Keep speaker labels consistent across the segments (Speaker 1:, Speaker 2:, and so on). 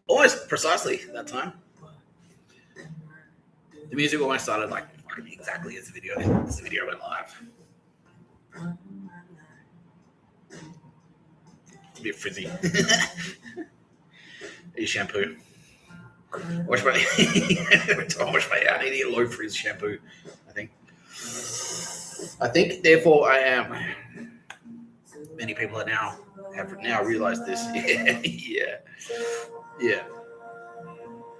Speaker 1: Almost precisely that time. The music almost started like fucking exactly as the video went live. A bit frizzy. Your shampoo. Wash my hair. I need to get low frizz shampoo. I think. Therefore, I am. Many people have now realized this. Yeah.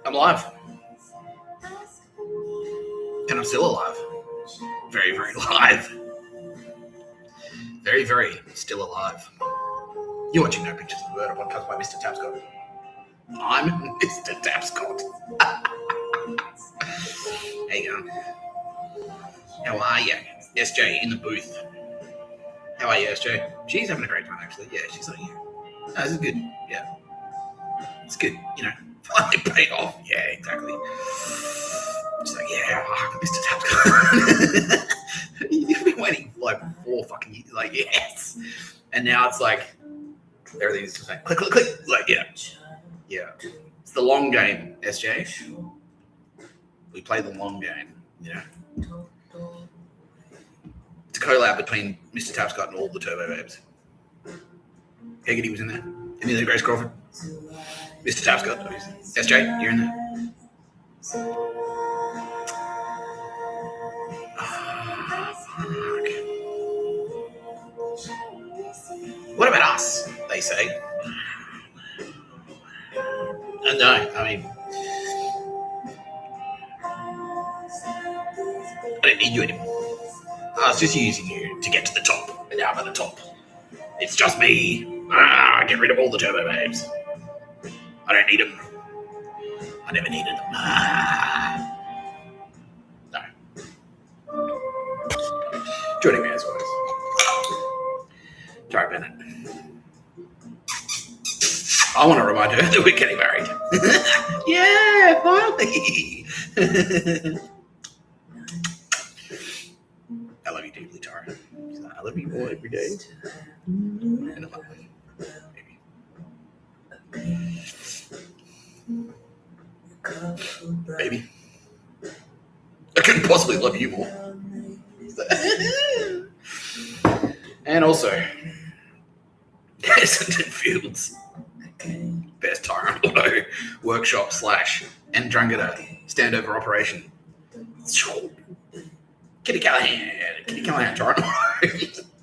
Speaker 1: I'm alive, and I'm still alive. Very, very alive. Very, very still alive. You're watching No Pictures of the Bird, a podcast by Mr Tapscott. I'm Mr Tapscott. How you going? How are you? SJ in the booth. How are you, SJ? She's having a great time, actually. Yeah, she's like, no, this is good. Yeah. It's good, Finally paid off. Yeah, exactly. She's like, yeah, Mr. Tapscott. You've been waiting for like 4 fucking years. Like, yes. And now it's like, everything's just like, click, click, click. Like, yeah. Yeah. It's the long game, SJ. We play the long game, It's a collab between Mr. Tapscott and all the Turbo Babes. Higgity was in there. Amelia Grace Crawford. Mr. Tapscott, obviously. SJ, you're in there. Fuck. What about us? They say. No, I mean, I don't need you anymore. I was just using you to get to the top, and now I'm at the top. It's just me. Get rid of all the Turbo Babes. I don't need them. I never needed them. No. Joining me as always, Tara Bennett. I want to remind her that we're getting married. Yeah, finally. I love you deeply, Tara. I love you more every day. And a month. Baby. I couldn't possibly love you more. And also, Essendon Fields. Best tire auto workshop / Ndrangheta standover operation. Kitty Callaghan tire auto.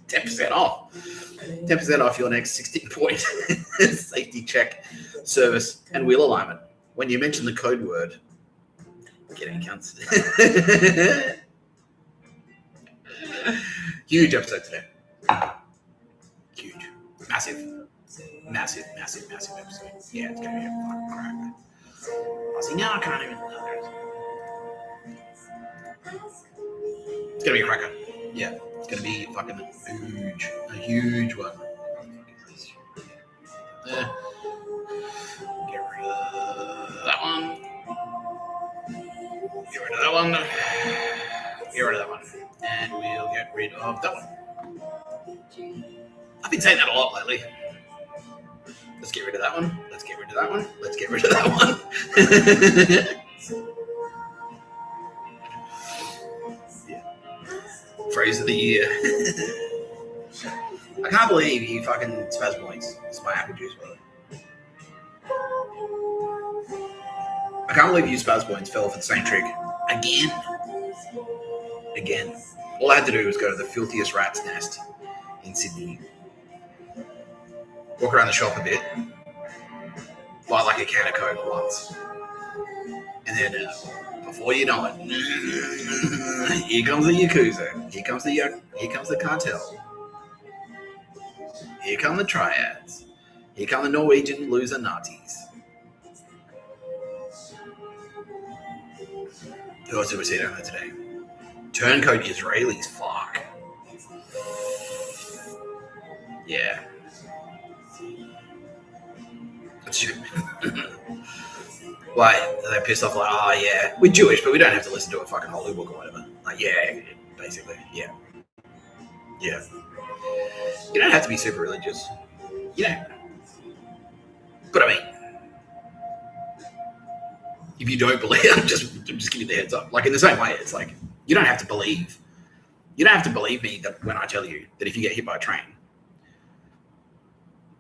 Speaker 1: 10% off. 10% off your next 16-point safety check, service, and wheel alignment. When you mention the code word, get in, cunts. Huge episode today. Huge. Massive episode. Yeah, it's going to be a fucking cracker. I see, now I can't even. It's going to be a cracker. Yeah, it's going to be fucking huge. A huge one. Get rid of that one. Get rid of that one. Get rid of that one. And we'll get rid of that one. I've been saying that a lot lately. Let's get rid of that one. Let's get rid of that one. Let's get rid of that one. Yeah. Phrase of the year. I can't believe you fucking spaz points. It's my apple juice, brother. I can't believe you spaz points fell for the same trick. Again. All I had to do was go to the filthiest rat's nest in Sydney. Walk around the shop a bit. Buy like a can of Coke once. And then, before you know it, here comes the Yakuza. Here comes the cartel. Here come the triads. Here come the Norwegian loser Nazis. Who else did we see down there today? Turncoat Israelis. Fuck. Yeah. Like, they're pissed off like, oh yeah, we're Jewish, but we don't have to listen to a fucking holy book or whatever. Like, yeah, basically, yeah. You don't have to be super religious. You don't. But I mean, if you don't believe, I'm just giving you the heads up. Like in the same way, it's like you don't have to believe. You don't have to believe me that when I tell you that if you get hit by a train,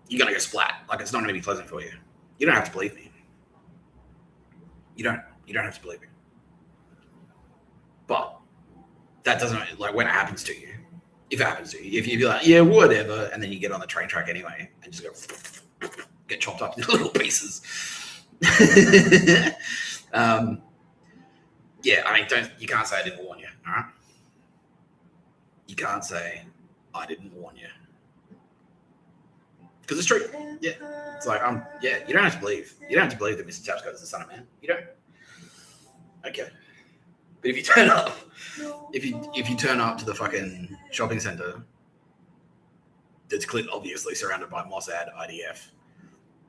Speaker 1: you're gonna go splat. Like it's not gonna be pleasant for you. You don't have to believe me. You don't have to believe me. But that doesn't, like, when it happens to you, if it happens to you, if you're like, yeah, whatever, and then you get on the train track anyway and just go get chopped up into little pieces. Yeah, I mean, you can't say I didn't warn you, all right? You can't say I didn't warn you. Because it's true. Yeah. It's like, yeah, you don't have to believe. You don't have to believe that Mr. Tapscott is the son of man. You don't. Okay. But if you turn up, if you turn up to the fucking shopping centre that's obviously surrounded by Mossad, IDF,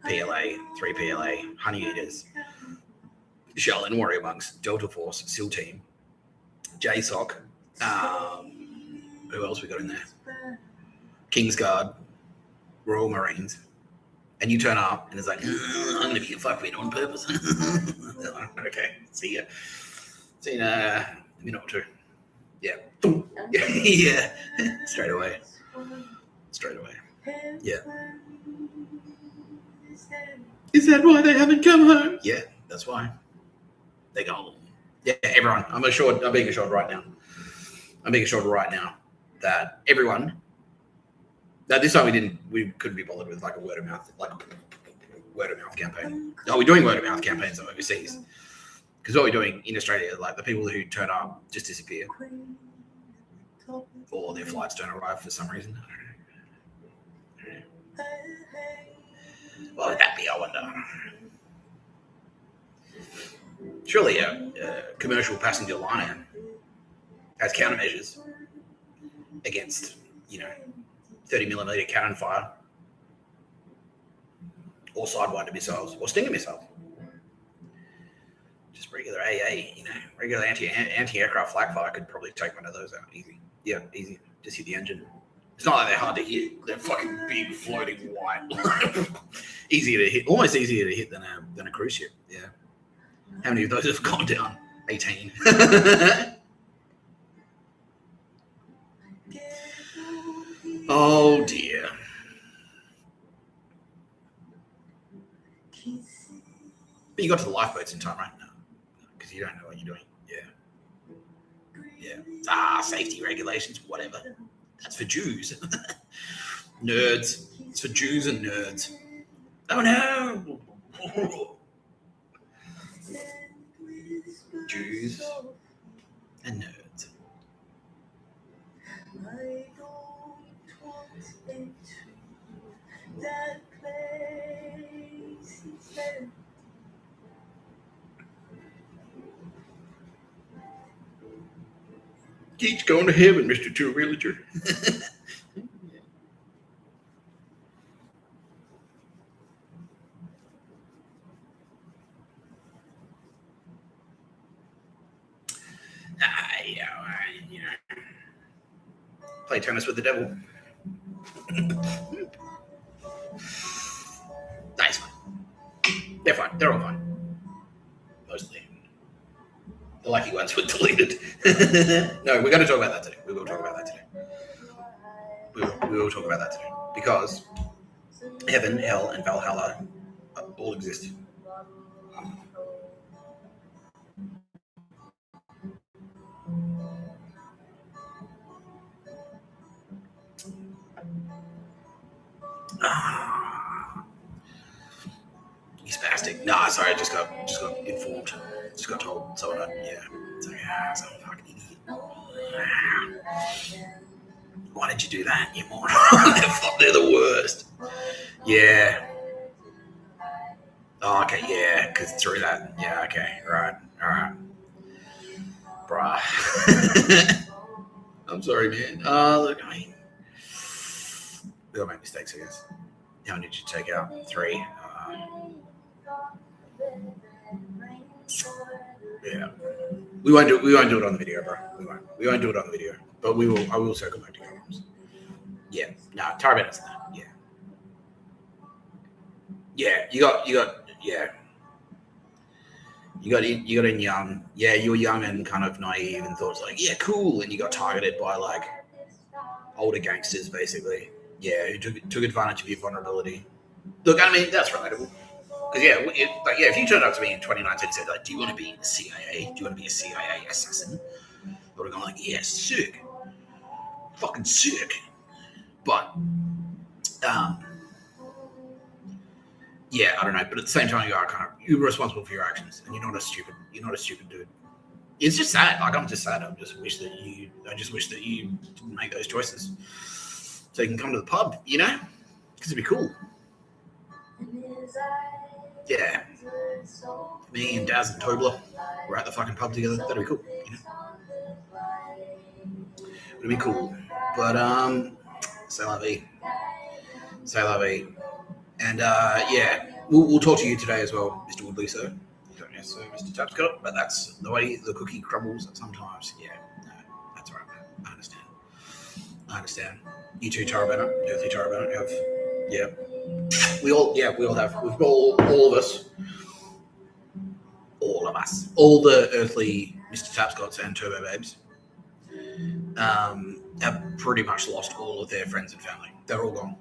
Speaker 1: PLA, 3PLA, Honey Eaters, Shaolin Warrior Monks, Delta Force, SEAL Team, JSOC, who else we got in there? Kingsguard, Royal Marines, and you turn up and it's like, I'm going to be a fuckwit on purpose. Okay, see ya. See you in a minute or two. Yeah. Yeah. Straight away. Yeah. Is that why they haven't come home? Yeah, that's why. They go home. Yeah, everyone. I'm being assured right now. That everyone. Now this time we couldn't be bothered with like a word of mouth campaign. No, we're doing word of mouth campaigns overseas. Because what we're doing in Australia, like the people who turn up just disappear. Or their flights don't arrive for some reason. I don't know. What would that be, I wonder? Surely a commercial passenger liner has countermeasures against, 30mm cannon fire or Sidewinder missiles or Stinger missiles. Just regular AA, regular anti-aircraft flak fire could probably take one of those out easy. Yeah, easy. Just hit the engine. It's not like they're hard to hit. They're fucking big, floating white. Easier to hit. Almost easier to hit than a cruise ship. Yeah. How many of those have gone down? 18. Oh dear. But you got to the lifeboats in time, right? No, because you don't know what you're doing. Yeah. Safety regulations, whatever. That's for Jews. Nerds. It's for Jews and nerds. Oh no. Jews and nerds. I don't want into that place instead. Keeps going to heaven, Mr. Two Realtor. Play tennis with the devil. Nice one. They're fine. They're all fine. Mostly. The lucky ones were deleted. No, we're going to talk about that today. We will talk about that today. We will talk about that today. Because heaven, hell, and Valhalla all exist. You spastic. Nah, sorry, I just got informed. Just got told someone. Yeah. It's like, some fucking idiot. Why did you do that, you moron? They're the worst. Yeah. Oh, okay, yeah, because through that. Yeah, okay, right, all right. Bruh. I'm sorry, man. Look, I mean, we all make mistakes, I guess. How many did you take out? 3. Yeah. We won't do it on the video, bro. We won't do it on the video. But I will circle back to comments. Yeah. No, Taraben's not. Yeah. Yeah, you got yeah. You got in young. Yeah, you were young and kind of naive and thought it was like, yeah, cool. And you got targeted by like older gangsters, basically. Yeah, who took advantage of your vulnerability. Look, I mean, that's relatable. Because if you turned up to me in 2019 and said, like, do you want to be in the CIA? Do you want to be a CIA assassin? I would have gone like, yeah, sick, fucking sick. But yeah, I don't know. But at the same time, you're responsible for your actions, and you're not a stupid dude. It's just sad. Like, I'm just sad. I just wish that you didn't make those choices, so you can come to the pub, because it'd be cool. Yeah, me and Daz and Tobler were at the fucking pub together. That'd be cool. It'd be cool. But c'est la vie. And yeah, we'll talk to you today as well, Mr. Woodley, sir. Yes, sir, Mr. Tapscott. But that's the way the cookie crumbles sometimes. Yeah, no, that's all right, man. I understand. You too, Tarabana. Earthly Tarabana. Yeah. We all have. We've got all of us. All of us. All the earthly Mr. Tapscotts and Turbo Babes have pretty much lost all of their friends and family. They're all gone.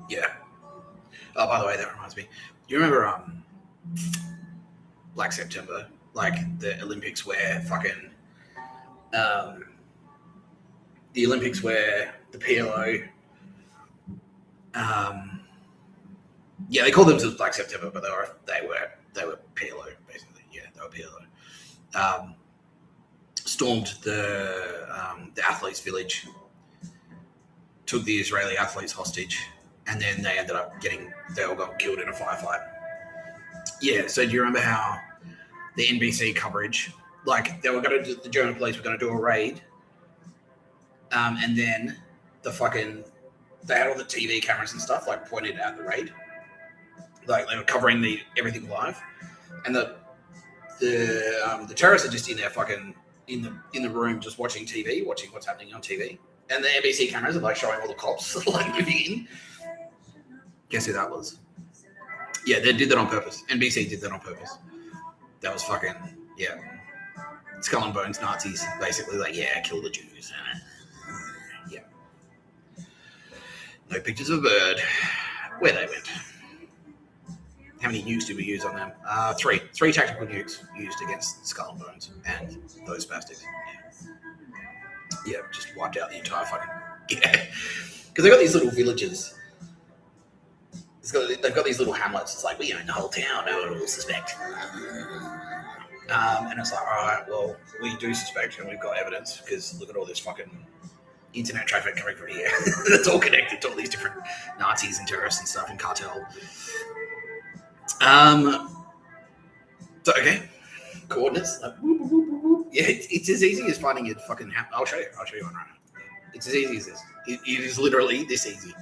Speaker 1: Yeah. Oh, by the way, that reminds me. Do you remember Black September? Like the Olympics where fucking the Olympics where the PLO yeah, they called themselves Black September, but they were PLO, basically. Yeah, they were PLO. Stormed the athletes' village, took the Israeli athletes hostage, and then they ended up they all got killed in a firefight. Yeah, so do you remember how the NBC coverage, like the German police were going to do a raid, and then they had all the TV cameras and stuff like pointed at the raid, like they were covering everything live, and the terrorists are just in there fucking in the room just watching TV, watching what's happening on TV. And the NBC cameras are like showing all the cops like moving in. Guess who that was? Yeah, they did that on purpose. NBC did that on purpose. That was fucking, yeah. Skull and Bones Nazis, basically, like, yeah, kill the Jews. Yeah. No pictures of a bird. Where they went. How many nukes did we use on them? 3. 3 tactical nukes used against Skull and Bones and those bastards. Yeah, just wiped out the entire fucking... Yeah. Because they've got these little villages. They've got these little hamlets. It's like, we own the whole town. No one will suspect. And it's like, all right, well, we do suspect and we've got evidence because look at all this fucking internet traffic coming from here. It's all connected to all these different Nazis and terrorists and stuff and cartel. So, okay. Coordinates. Like, whoop, whoop, whoop, whoop. Yeah, it's as easy as finding a fucking... I'll show you one right now. It's as easy as this. It is literally this easy.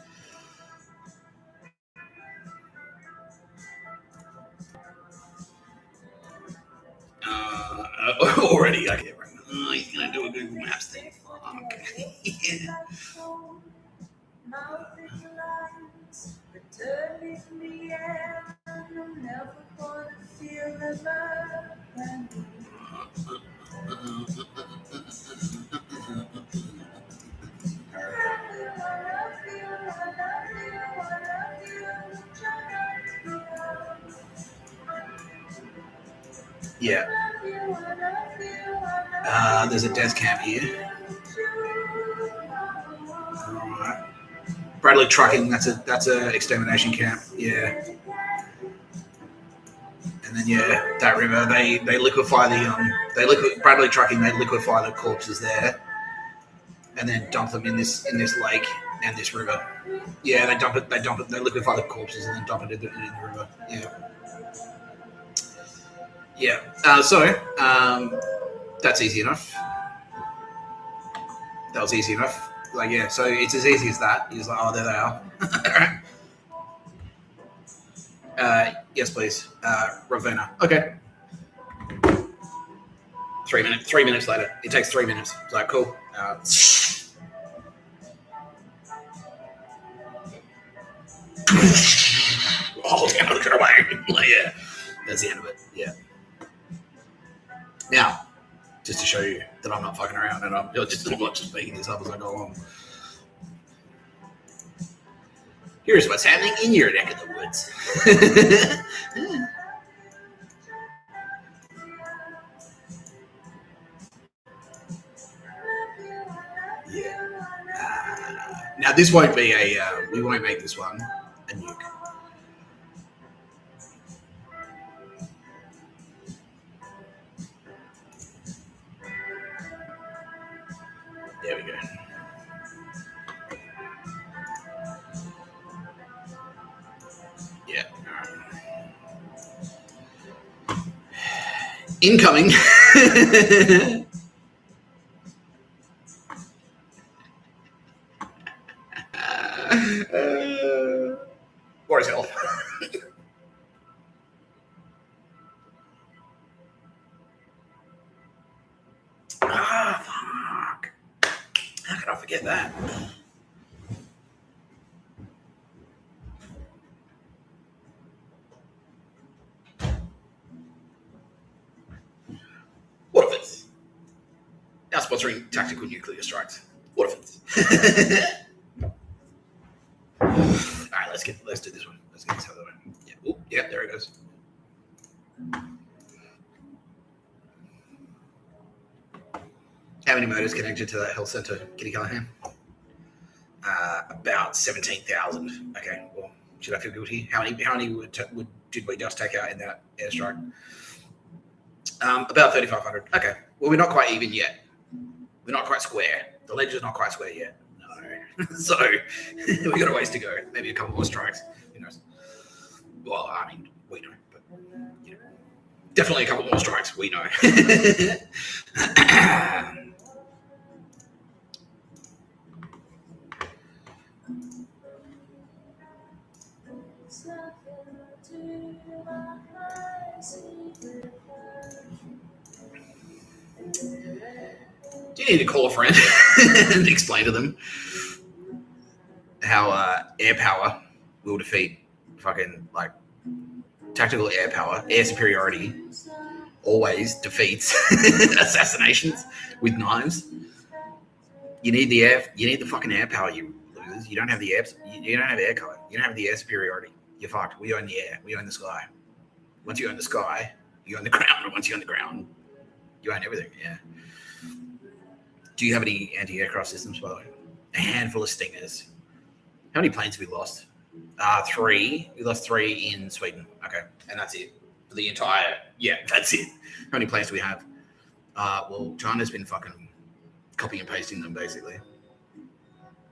Speaker 1: Already, okay. Right. Oh, he's going to do a Google Maps thing. Fuck. Yeah. Yeah. There's a death camp here. Alright. Bradley Trucking, that's a extermination camp. Yeah. And then yeah, that river, they liquefy Bradley Trucking, they liquefy the corpses there. And then dump them in this lake and this river. Yeah, they liquefy the corpses and then dump it in the river. Yeah. Yeah. So that's easy enough. That was easy enough. Like, yeah, so it's as easy as that. He's like, oh, there they are. Yes, please. Ravenna. Okay. 3 minutes. 3 minutes later. It takes 3 minutes. It's like, cool. Oh, damn, look at away. Like, yeah, that's the end of it. Yeah. Now, just to show you that I'm not fucking around and I'm just making this up as I go along. Here's what's happening in your neck of the woods. Yeah. Now this won't be we won't make this one a nuke. There we go. Yeah. Incoming. Or as hell. Fuck. How could I forget that? What if it's now sponsoring tactical nuclear strikes? What if it's all right, let's do this one. Let's get this out of the way. Yeah. Ooh, yeah, there it goes. How many motors connected to that health centre, Kitty Callaghan? About 17,000. Okay, well, should I feel guilty? How many did we just take out in that airstrike? About 3,500. Okay, well, we're not quite even yet. We're not quite square. The ledge is not quite square yet. No. So we've got a ways to go. Maybe a couple more strikes. Who knows? Well, I mean, we know, but you know, definitely a couple more strikes. We know. Do you need to call a friend and explain to them how air power will defeat fucking like tactical air power? Air superiority always defeats assassinations with knives. You need the air. You need the fucking air power. You losers. You don't have the air. You don't have air cover. You don't have the air superiority. You're fucked. We own the air. We own the sky. Once you own the sky, you own the ground. And once you own the ground, you own everything. Yeah. Do you have any anti-aircraft systems, by the way? A handful of Stingers. How many planes have we lost? 3. We lost 3 in Sweden. Okay. And that's it. For the entire... Yeah, that's it. How many planes do we have? Well, China's been fucking copying and pasting them, basically.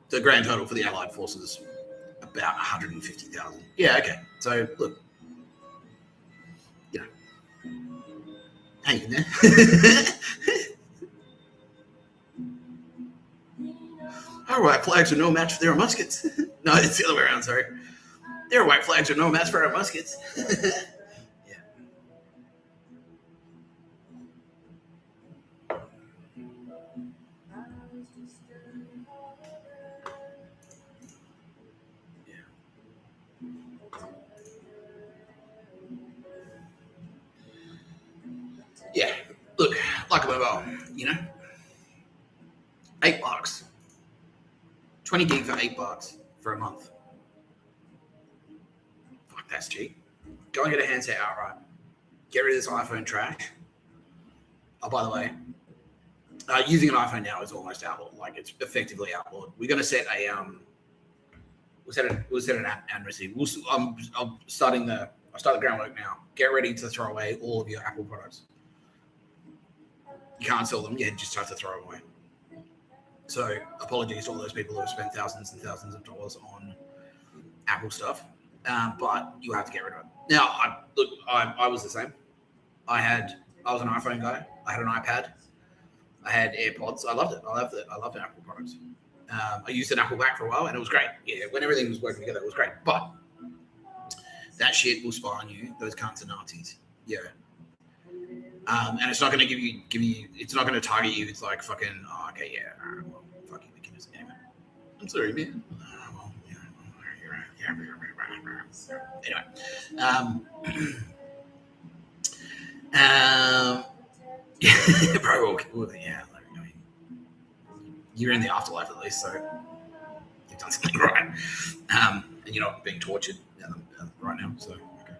Speaker 1: The grand total for the Allied forces, about 150,000. Yeah, okay. So, look. You know. Hang in there. Our white flags are no match for their muskets. No, it's the other way around, sorry. Their white flags are no match for our muskets. Yeah. Yeah. Look, like a mobile, you know? $8. 20 gig for $8 for a month. Fuck, that's cheap. Go and get a handset outright. Get rid of this iPhone trash. Oh, by the way, using an iPhone now is almost outlawed. Like, it's effectively outlawed. We're going to set a we'll set an app and receive. I'm starting the groundwork now. Get ready to throw away all of your Apple products. You can't sell them. You just have to throw them away. So apologies to all those people who have spent thousands and thousands of dollars on Apple stuff, but you have to get rid of it. Now, I was the same. I was an iPhone guy. I had an iPad. I had AirPods. I loved it. I loved Apple products. I used an Apple Mac for a while, and it was great. Yeah, when everything was working together, it was great. But that shit will spy on you. Those cunts are Nazis. Yeah. And it's not going to give you. It's not going to target you. It's like fucking. Oh, okay, yeah. All right, well, fuck you, McKinnon. Anyway, I'm sorry, man. Well, yeah, you're right. Yeah. Anyway, bro, yeah, like, I mean, you're in the afterlife at least, so you've done something right, and you're not being tortured right now. So, okay.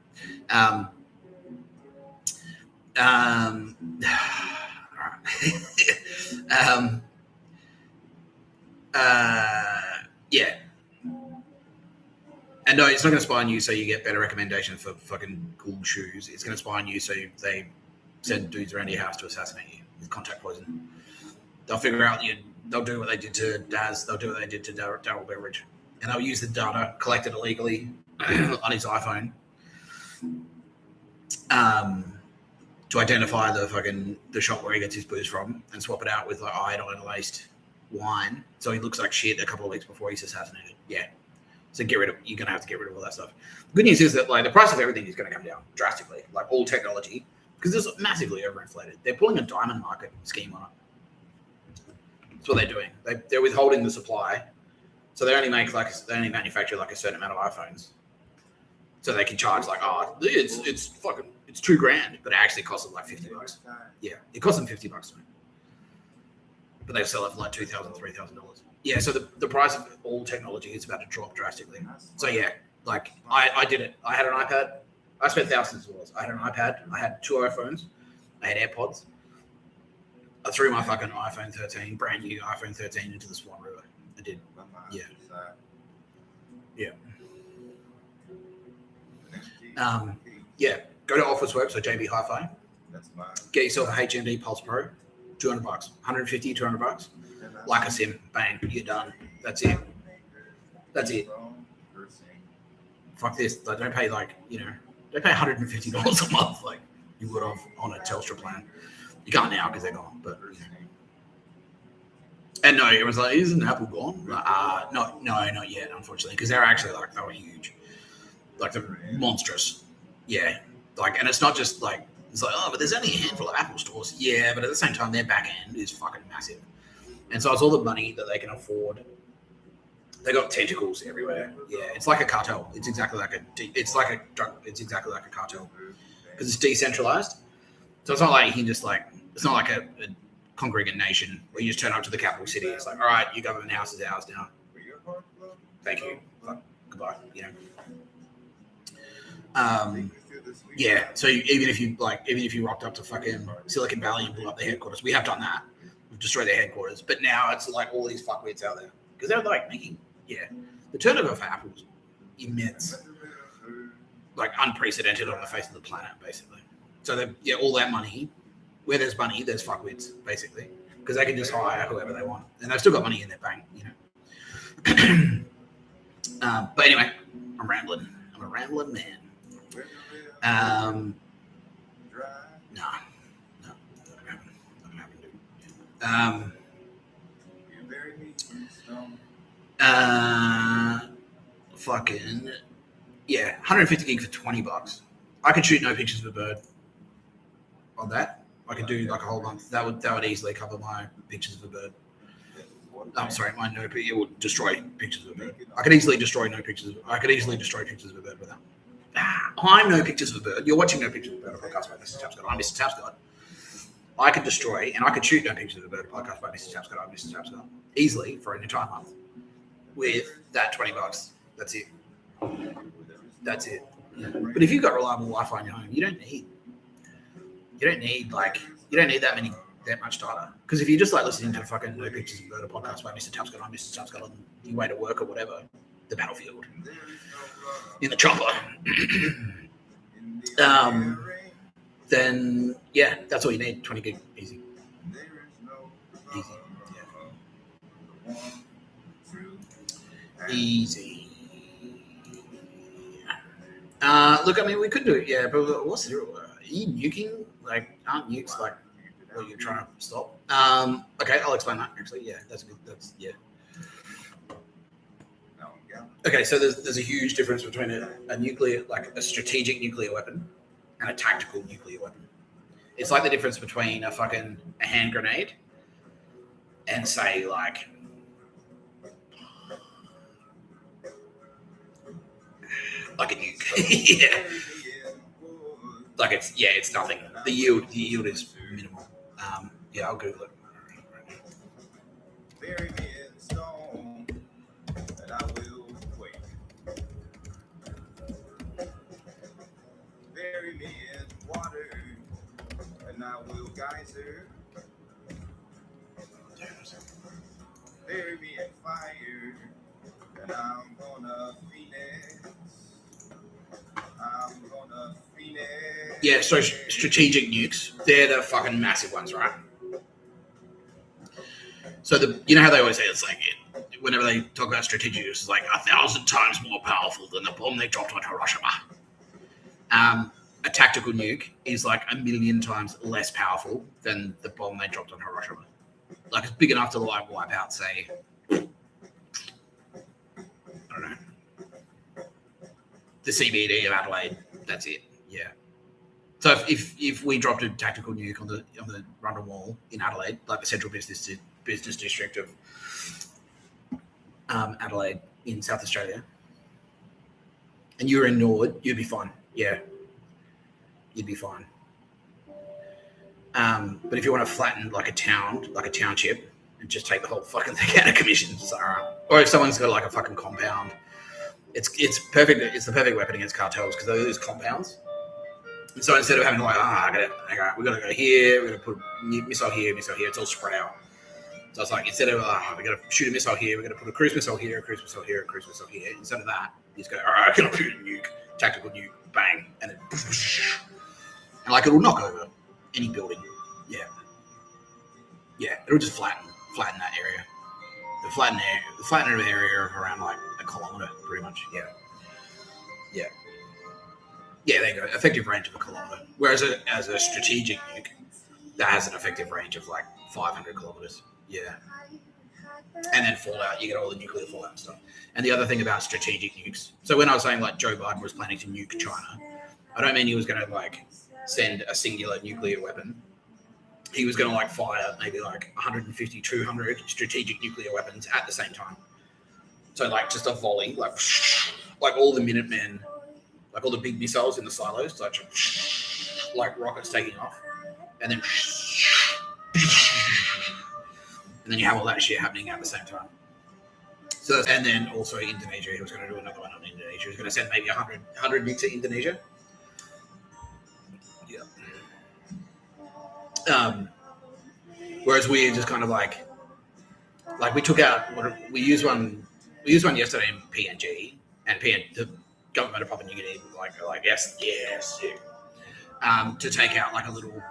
Speaker 1: Yeah. And no, it's not going to spy on you so you get better recommendations for fucking cool shoes. It's going to spy on you so they send dudes around your house to assassinate you with contact poison. They'll figure out you. They'll do what they did to Daz. They'll do what they did to Darryl Beveridge. And they'll use the data collected illegally on his iPhone to identify the shop where he gets his booze from and swap it out with like iodine-laced wine. So he looks like shit a couple of weeks before he's assassinated. Yeah. So you're going to have to get rid of all that stuff. The good news is that like the price of everything is going to come down drastically, like all technology, because it's massively overinflated. They're pulling a diamond market scheme on it. That's what they're doing. They're withholding the supply, so they only manufacture like a certain amount of iPhones, so they can charge like it's $2,000, but it actually costs them like $50. Yeah, it costs them $50 to make, but they sell it for like $2,000, $3,000. Yeah, so the price of all technology is about to drop drastically. So yeah, like I did it. I had an iPad. I spent thousands of dollars. I had an iPad. I had 2 iPhones. I had AirPods. I threw my fucking iPhone 13, brand new iPhone 13, into the Swan River. I did. Yeah. Yeah. Yeah. Go to Officeworks, so JB Hi-Fi. Get yourself a HMD Pulse Pro, $200, $150, $200. Like a sim, bang, you're done. That's it. Fuck this. Like, don't pay don't pay $150 a month like you would have on a Telstra plan. You can't now because they're gone. But and no, everyone's like, isn't Apple gone? Like, no, not yet, unfortunately, because they're actually they were huge, like they're monstrous. Yeah, like, and it's not just like it's like but there's only a handful of Apple stores. Yeah, but at the same time, their back end is fucking massive. And so it's all the money that they can afford. They got tentacles everywhere. Yeah, it's like a cartel. It's exactly like a cartel because it's decentralized. So it's not like it's not like a congregate nation where you just turn up to the capital city. It's like, all right, your government house is ours now. Thank you. Goodbye. Yeah. So even if you rocked up to fucking Silicon Valley and blew up their headquarters, we have done that. We've destroyed their headquarters, but now it's like all these fuckwits out there because they're like making the turnover for Apple is immense, like unprecedented on the face of the planet, basically. So all that money, where there's money, there's fuckwits, basically, because they can just hire whoever they want, and they've still got money in their bank, But anyway, I'm rambling. I'm a rambling man. Fucking yeah, 150 gig for $20. I could shoot no pictures of a bird on that. I could do like a whole month. That would easily cover my pictures of a bird. I'm sorry, my no. It would destroy pictures of a bird. I could easily destroy pictures of a bird without. I'm no pictures of a bird. You're watching No Pictures of a Bird, a podcast by Mr. Tapscott. I'm Mr. Tapscott. I could destroy and I could shoot No Pictures of a Bird, a podcast by Mr. Tapscott. I'm Mr. Tapscott. Easily for an entire month with that $20. That's it. But if you've got reliable Wi-Fi in your home, you don't need that much data. Because if you're just like listening to fucking No Pictures of a Bird, a podcast by Mr. Tapscott, I'm Mr. Tapscott on your way to work or whatever, the battlefield, in the chopper, then yeah, that's all you need. 20 gig, easy. Yeah. Easy. Look, I mean, we could do it, yeah, but what's the are you nuking? Like, aren't nukes like what you're trying to stop? Okay, I'll explain that. Actually, yeah, yeah. Okay, so there's a huge difference between a nuclear, like a strategic nuclear weapon, and a tactical nuclear weapon. It's like the difference between a hand grenade and say like like a nuke. Yeah. Like it's nothing. The yield is minimal. Yeah, I'll Google it. Bury me in stone, and I will quake. Bury me in water, and I will geyser. Bury me in fire, and I'm gonna phoenix. Yeah, so strategic nukes, they're the fucking massive ones, right? So you know how they always say it's like, whenever they talk about strategic nukes, it's like 1,000 times more powerful than the bomb they dropped on Hiroshima. A tactical nuke is like 1,000,000 times less powerful than the bomb they dropped on Hiroshima. Like it's big enough to like wipe out, say, I don't know, the CBD of Adelaide. That's it. Yeah. So if we dropped a tactical nuke on the Rundle Mall in Adelaide, like the central business district of Adelaide in South Australia, and you were in Norwood, you'd be fine. Yeah, you'd be fine. But if you want to flatten like a town, like a township, and just take the whole fucking thing out of commission, it's like, all right. Or if someone's got like a fucking compound, it's perfect. It's the perfect weapon against cartels because those compounds. And so instead of having like, we got to go here, we're going to put a missile here, it's all spread out. So it's like, instead of, we're going to shoot a missile here, we're going to put a cruise missile here, a cruise missile here, a cruise missile here. Instead of that, you just go, all right, I'm going to shoot a nuke, tactical nuke, bang, and then, and like it'll knock over any building. Yeah. Yeah, it'll just flatten that area. The flatten area of around like a kilometre, pretty much. Yeah. Yeah. Yeah, there you go. Effective range of a kilometre. Whereas as a strategic nuke, that has an effective range of like 500 kilometres. Yeah. And then fallout, you get all the nuclear fallout and stuff. And the other thing about strategic nukes, so when I was saying like Joe Biden was planning to nuke China, I don't mean he was going to like send a singular nuclear weapon. He was going to like fire maybe like 150, 200 strategic nuclear weapons at the same time. So like just a volley, like all the Minutemen, like all the big missiles in the silos, like rockets taking off, and then you have all that shit happening at the same time. So and then also Indonesia, he was going to do another one on Indonesia. He was going to send maybe 100 nukes to Indonesia. Yeah. Whereas we just kind of like we took out we used one yesterday in PNG, and the government of Papua New Guinea like yes, to take out like a little.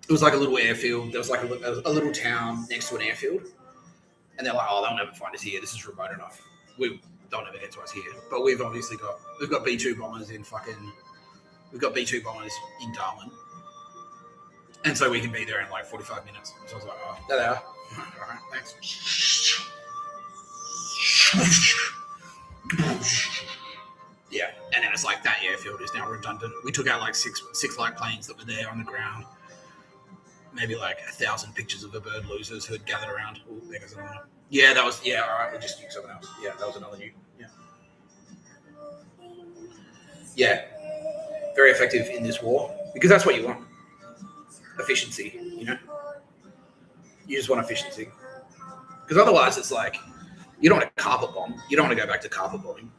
Speaker 1: It was like a little airfield. There was like a little town next to an airfield, and they're like, oh, they'll never find us here. This is remote enough. They'll never get to us here. But we've got B-2 bombers in Darwin, and so we can be there in like 45 minutes. So I was like, oh, there they are. All right, thanks. Yeah, and then it's like that airfield is now redundant. We took out like six light planes that were there on the ground. Maybe like 1,000 pictures of the bird losers who had gathered around. Oh, there goes another one. Yeah, that was, all right, we'll just nuke someone else. Yeah, that was another nuke. Yeah. Yeah. Very effective in this war because that's what you want. Efficiency, you know? You just want efficiency. Because otherwise it's like, you don't want to carpet bomb. You don't want to go back to carpet bombing.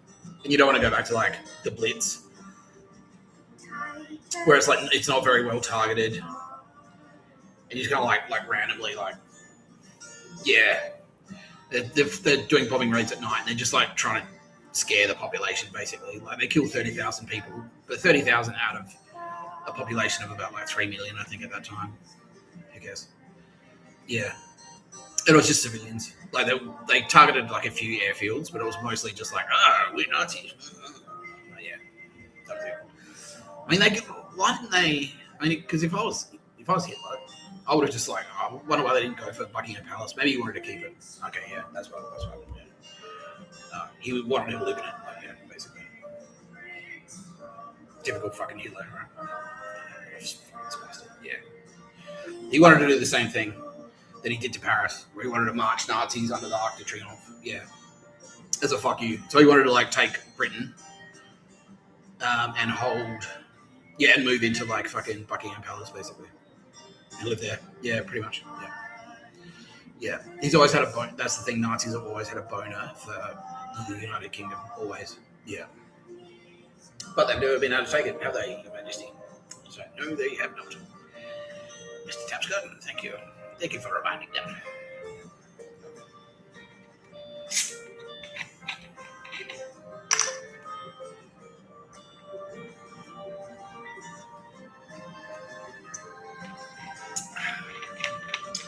Speaker 1: And you don't want to go back to like the Blitz. Where it's like, it's not very well targeted. And you just kind of like randomly they're doing bombing raids at night and they're just like trying to scare the population basically. Like they kill 30,000 people, but 30,000 out of a population of about like 3 million, I think at that time. Who cares? Yeah. It was just civilians. Like they targeted like a few airfields, but it was mostly just like, we're Nazis. Yeah. That was it. I mean, why didn't they? I mean, because if I was Hitler, I would have just like, I wonder why they didn't go for Buckingham Palace. Maybe he wanted to keep it. Okay, yeah, that's what I would do. He wanted to live in it, basically. Typical fucking Hitler, right? Yeah. He wanted to do the same thing that he did to Paris, where he wanted to march Nazis under the Arc de Triomphe. Yeah. As a fuck you. So he wanted to like take Britain and hold, yeah, and move into like fucking Buckingham Palace basically, and live there. Yeah, pretty much. Yeah. Yeah, he's always had a bone. That's the thing. Nazis have always had a boner for the United Kingdom. Always. Yeah. But they've never been able to take it, have they, Your Majesty? So, no, they have not. Mr. Tapscott, thank you. Thank you for reminding them.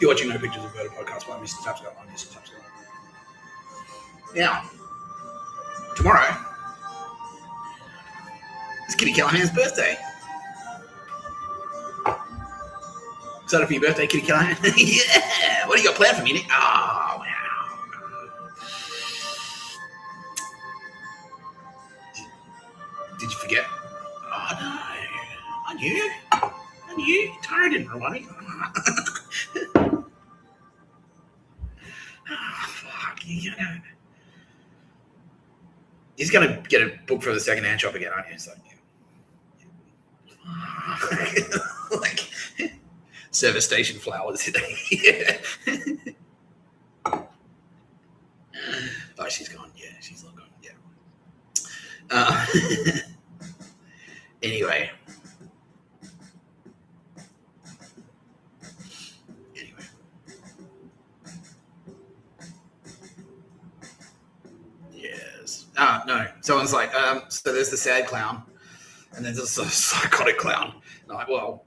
Speaker 1: You're watching No Pictures of Murder podcast by Mr. Tapscott. I'm Mr. Tapscott. Now, tomorrow is Kitty Callaghan's birthday. Excited for your birthday, Kitty Callaghan? Yeah! What do you got planned for me, Nick? Oh, wow. Did you forget? Oh, no. I knew. Tara didn't remind me. Oh, fuck. He's going to get a book from the second-hand shop again, aren't you? It's like, yeah. Like, service station flowers today. Yeah. Oh, she's gone. Yeah, she's not gone. Yeah. Anyway. Yes. No. Someone's like, so there's the sad clown, and then there's a psychotic clown. And I'm like, well,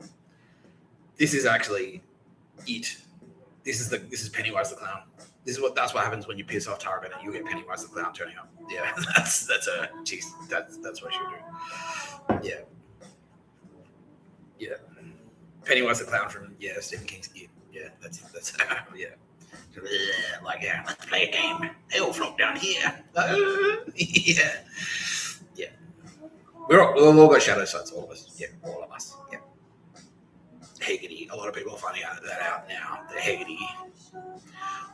Speaker 1: this is actually it. This is Pennywise the clown. That's what happens when you piss off Tara Bennett. You get Pennywise the clown turning up. Yeah, that's her. Jeez, that's what she'll do. Yeah. Pennywise the clown from Stephen King's It. Yeah, that's yeah. Like, yeah, let's play a game. They all flock down here. Yeah. We've all got shadow sides, all of us. Yeah, all of us. Yeah. Haggerty. A lot of people are finding that out now. The Haggerty.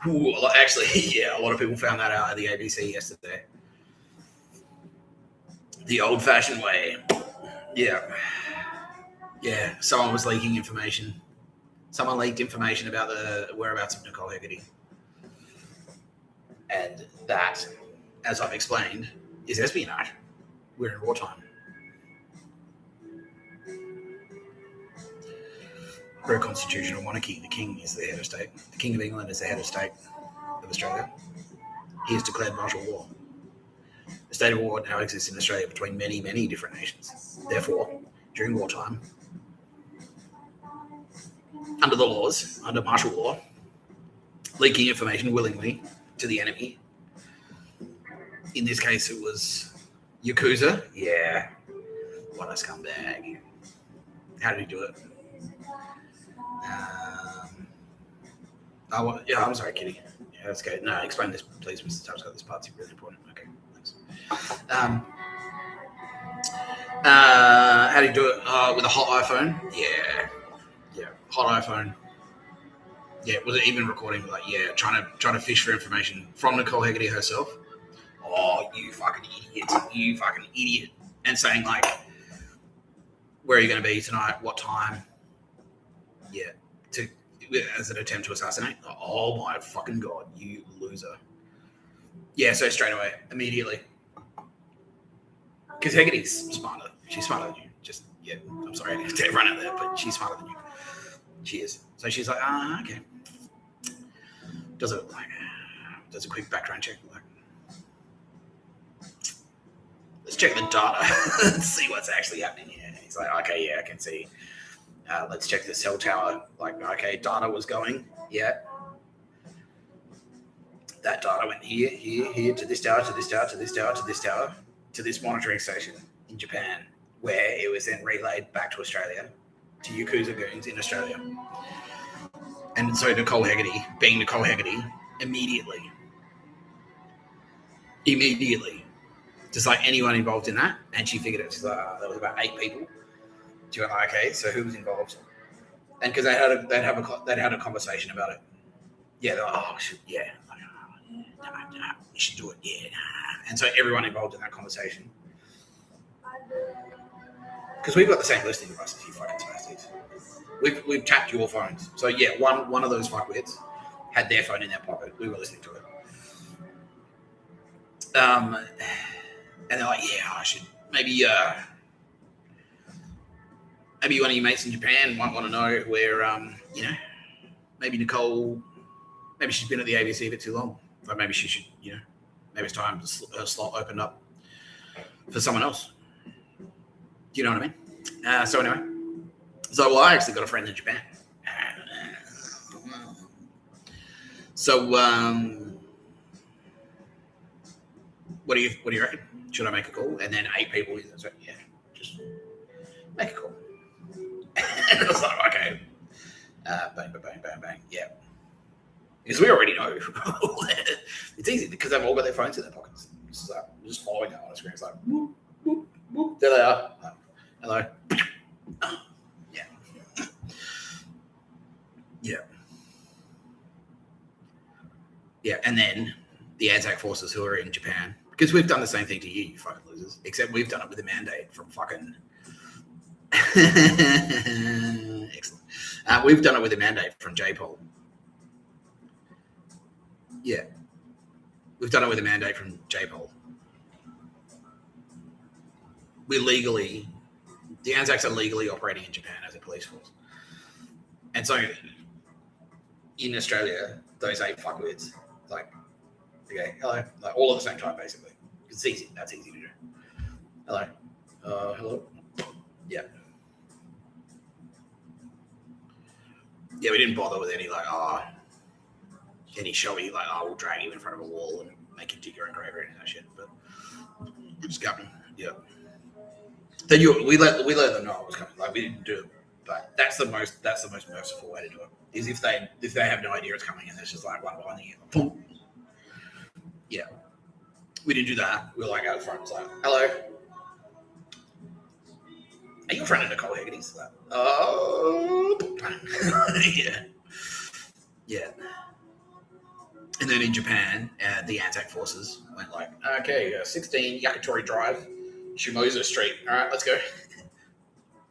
Speaker 1: Ooh, actually, yeah, a lot of people found that out at the ABC yesterday. The old-fashioned way. Yeah. Yeah, someone was leaking information. Someone leaked information about the whereabouts of Nicole Haggerty. And that, as I've explained, is espionage. We're in wartime. We're a constitutional monarchy. The king is the head of state. The King of England is the head of state of Australia. He has declared martial law. The state of war now exists in Australia between many, many different nations. Therefore, during wartime, under the laws, under martial law, leaking information willingly to the enemy. In this case, it was Yakuza. Yeah. What a scumbag. How did he do it? I'm sorry, Kitty. Yeah, that's okay. No, explain this, please, Mr. Tapscott. This part's really important. Okay, thanks. How do you do it? With a hot iPhone? Yeah, hot iPhone. Yeah, was it even recording? Like, yeah, trying to fish for information from Nicole Haggerty herself. Oh, you fucking idiot! And saying like, where are you going to be tonight? What time? Yeah, as an attempt to assassinate. Oh my fucking god, you loser! Yeah, so straight away, immediately, because Haggerty's smarter. She's smarter than you. I'm sorry to everyone out there, but she's smarter than you. She is. So she's like, okay. Does a quick background check. Like, let's check the data. Let's see what's actually happening here. He's like, okay, yeah, I can see. Let's check the cell tower. Like, okay, data was going. Yeah. That data went here, to this tower, to this tower, to this tower, to this tower, to this monitoring station in Japan, where it was then relayed back to Australia, to Yakuza goons in Australia. And so Nicole Haggerty, being Nicole Haggerty, immediately, just like anyone involved in that, and she figured it. She's like, there was about 8 people. She went, okay, so who was involved? And because they'd had a conversation about it. Yeah, they're like, you should do it. Yeah, and so everyone involved in that conversation Because we've got the same listing devices, you fucking spastics. We've tapped your phones. So yeah, one of those fuckwits had their phone in their pocket. We were listening to it. And they're like, yeah, I should maybe one of your mates in Japan might want to know where maybe Nicole, maybe she's been at the ABC a bit too long. Or maybe she should, maybe it's time her slot opened up for someone else. Do you know what I mean? So anyway, I actually got a friend in Japan. So what do you reckon? Should I make a call? And then 8 people. So, yeah, just make a call. And I was like, okay, bang, bang, bang, bang, yeah. Because we already know. It's easy because they've all got their phones in their pockets. It's like, just following it on the screen. It's like, whoop, whoop, whoop. There they are. Hello. Yeah. Yeah. Yeah. And then the Anzac forces who are in Japan, because we've done the same thing to you, you fucking losers, except we've done it with a mandate from fucking. Excellent. We've done it with a mandate from J-Pol. Yeah. We've done it with a mandate from J-Pol. The Anzacs are legally operating in Japan as a police force. And so in Australia, those 8 fuckwits, like, okay, hello, like all at the same time, basically. It's easy. That's easy to do. Hello. Hello. Yeah. Yeah, we didn't bother with any any showy we'll drag you in front of a wall and make you dig your own grave or any of that shit. But just coming. Yeah. Then we let them know it was coming. Like we didn't do it, but that's the most merciful way to do it. Is if they have no idea it's coming and there's just like one behind the ear. Boom. Yeah. We didn't do that. We were like out front. It's like, hello. Are you a friend of Nicole Haggerty's? Like, oh, yeah. Yeah. And then in Japan, the Anzac forces went like, okay, 16 Yakitori Drive, Shimoza Street. All right, let's go.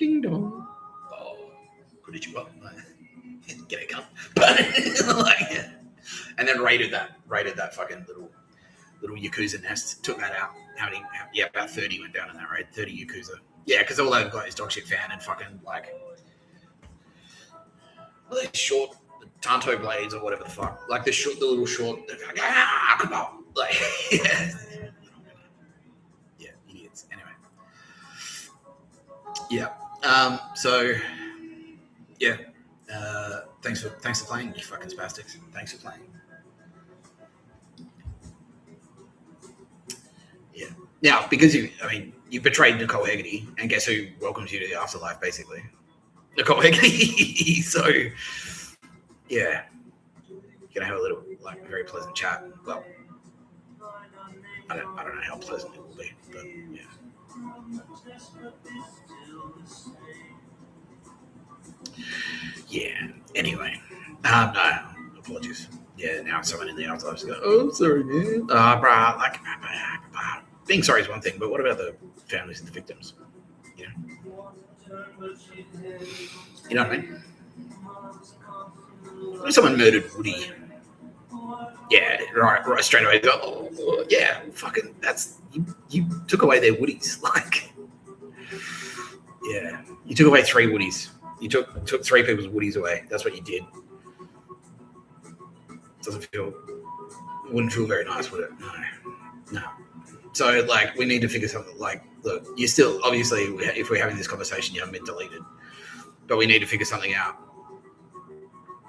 Speaker 1: Ding dong. Oh, good at you up. Get a gun. But yeah. And then raided that fucking little Yakuza nest. Took that out. About 30 went down in that raid. 30 Yakuza. Yeah, because all they've got is dog shit fan and fucking like, well, they're short Tanto blades or whatever the fuck. Like the little short. They're like, come on. Like, yeah, idiots. Anyway. Yeah. So, yeah. Thanks for playing, you fucking spastics. Thanks for playing. Yeah. Now, because you betrayed Nicole Haggerty, and guess who welcomes you to the afterlife, basically? Nicole Haggerty. So, yeah. You're going to have a little, very pleasant chat. Well, I don't know how pleasant it will be, but, yeah. Yeah. Anyway. No. Apologies. Yeah, now someone in the afterlife is going, oh, sorry, man. Being sorry is one thing, but what about the families and the victims? You know what I mean? What if someone murdered Woody? Yeah, right, straight away. Oh, yeah, fucking, that's, you took away their Woodies. Yeah, you took away 3 Woodies. You took 3 people's Woodies away. That's what you did. Wouldn't feel very nice, would it? No. So, we need to figure something. Look, you're still, obviously, if we're having this conversation, you haven't been deleted. But we need to figure something out.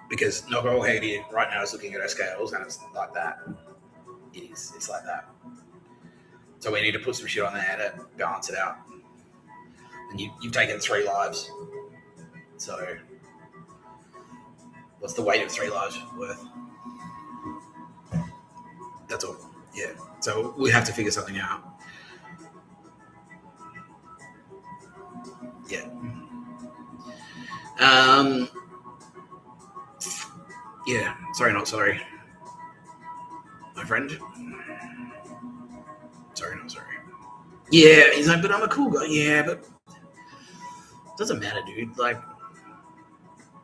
Speaker 1: Because Nicole Haggerty right now is looking at her scales, and it's like that. It's like that. So we need to put some shit on there to balance it out. And you've taken 3 lives. So, what's the weight of 3 lives worth? That's all. Yeah. So we have to figure something out. Yeah. Yeah. Sorry, not sorry. My friend. Sorry, not sorry. Yeah, he's like, but I'm a cool guy. Yeah, but doesn't matter, dude. Like,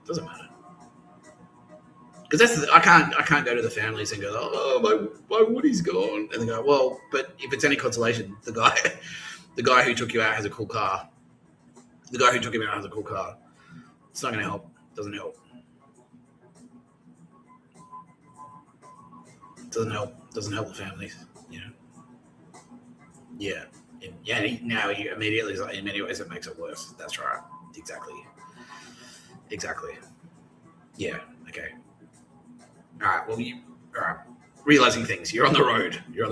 Speaker 1: doesn't matter. Because I can't go to the families and go, oh, my Woody's gone, and they go, well, but if it's any consolation, the guy who took you out has a cool car. The guy who took him out has a cool car. It's not going to help. Doesn't help. Doesn't help the families. You know. Yeah. Yeah. Now you immediately, in many ways, it makes it worse. That's right. Exactly. Yeah. Okay. All right. Well, all right. Realizing things. You're on the road. You're on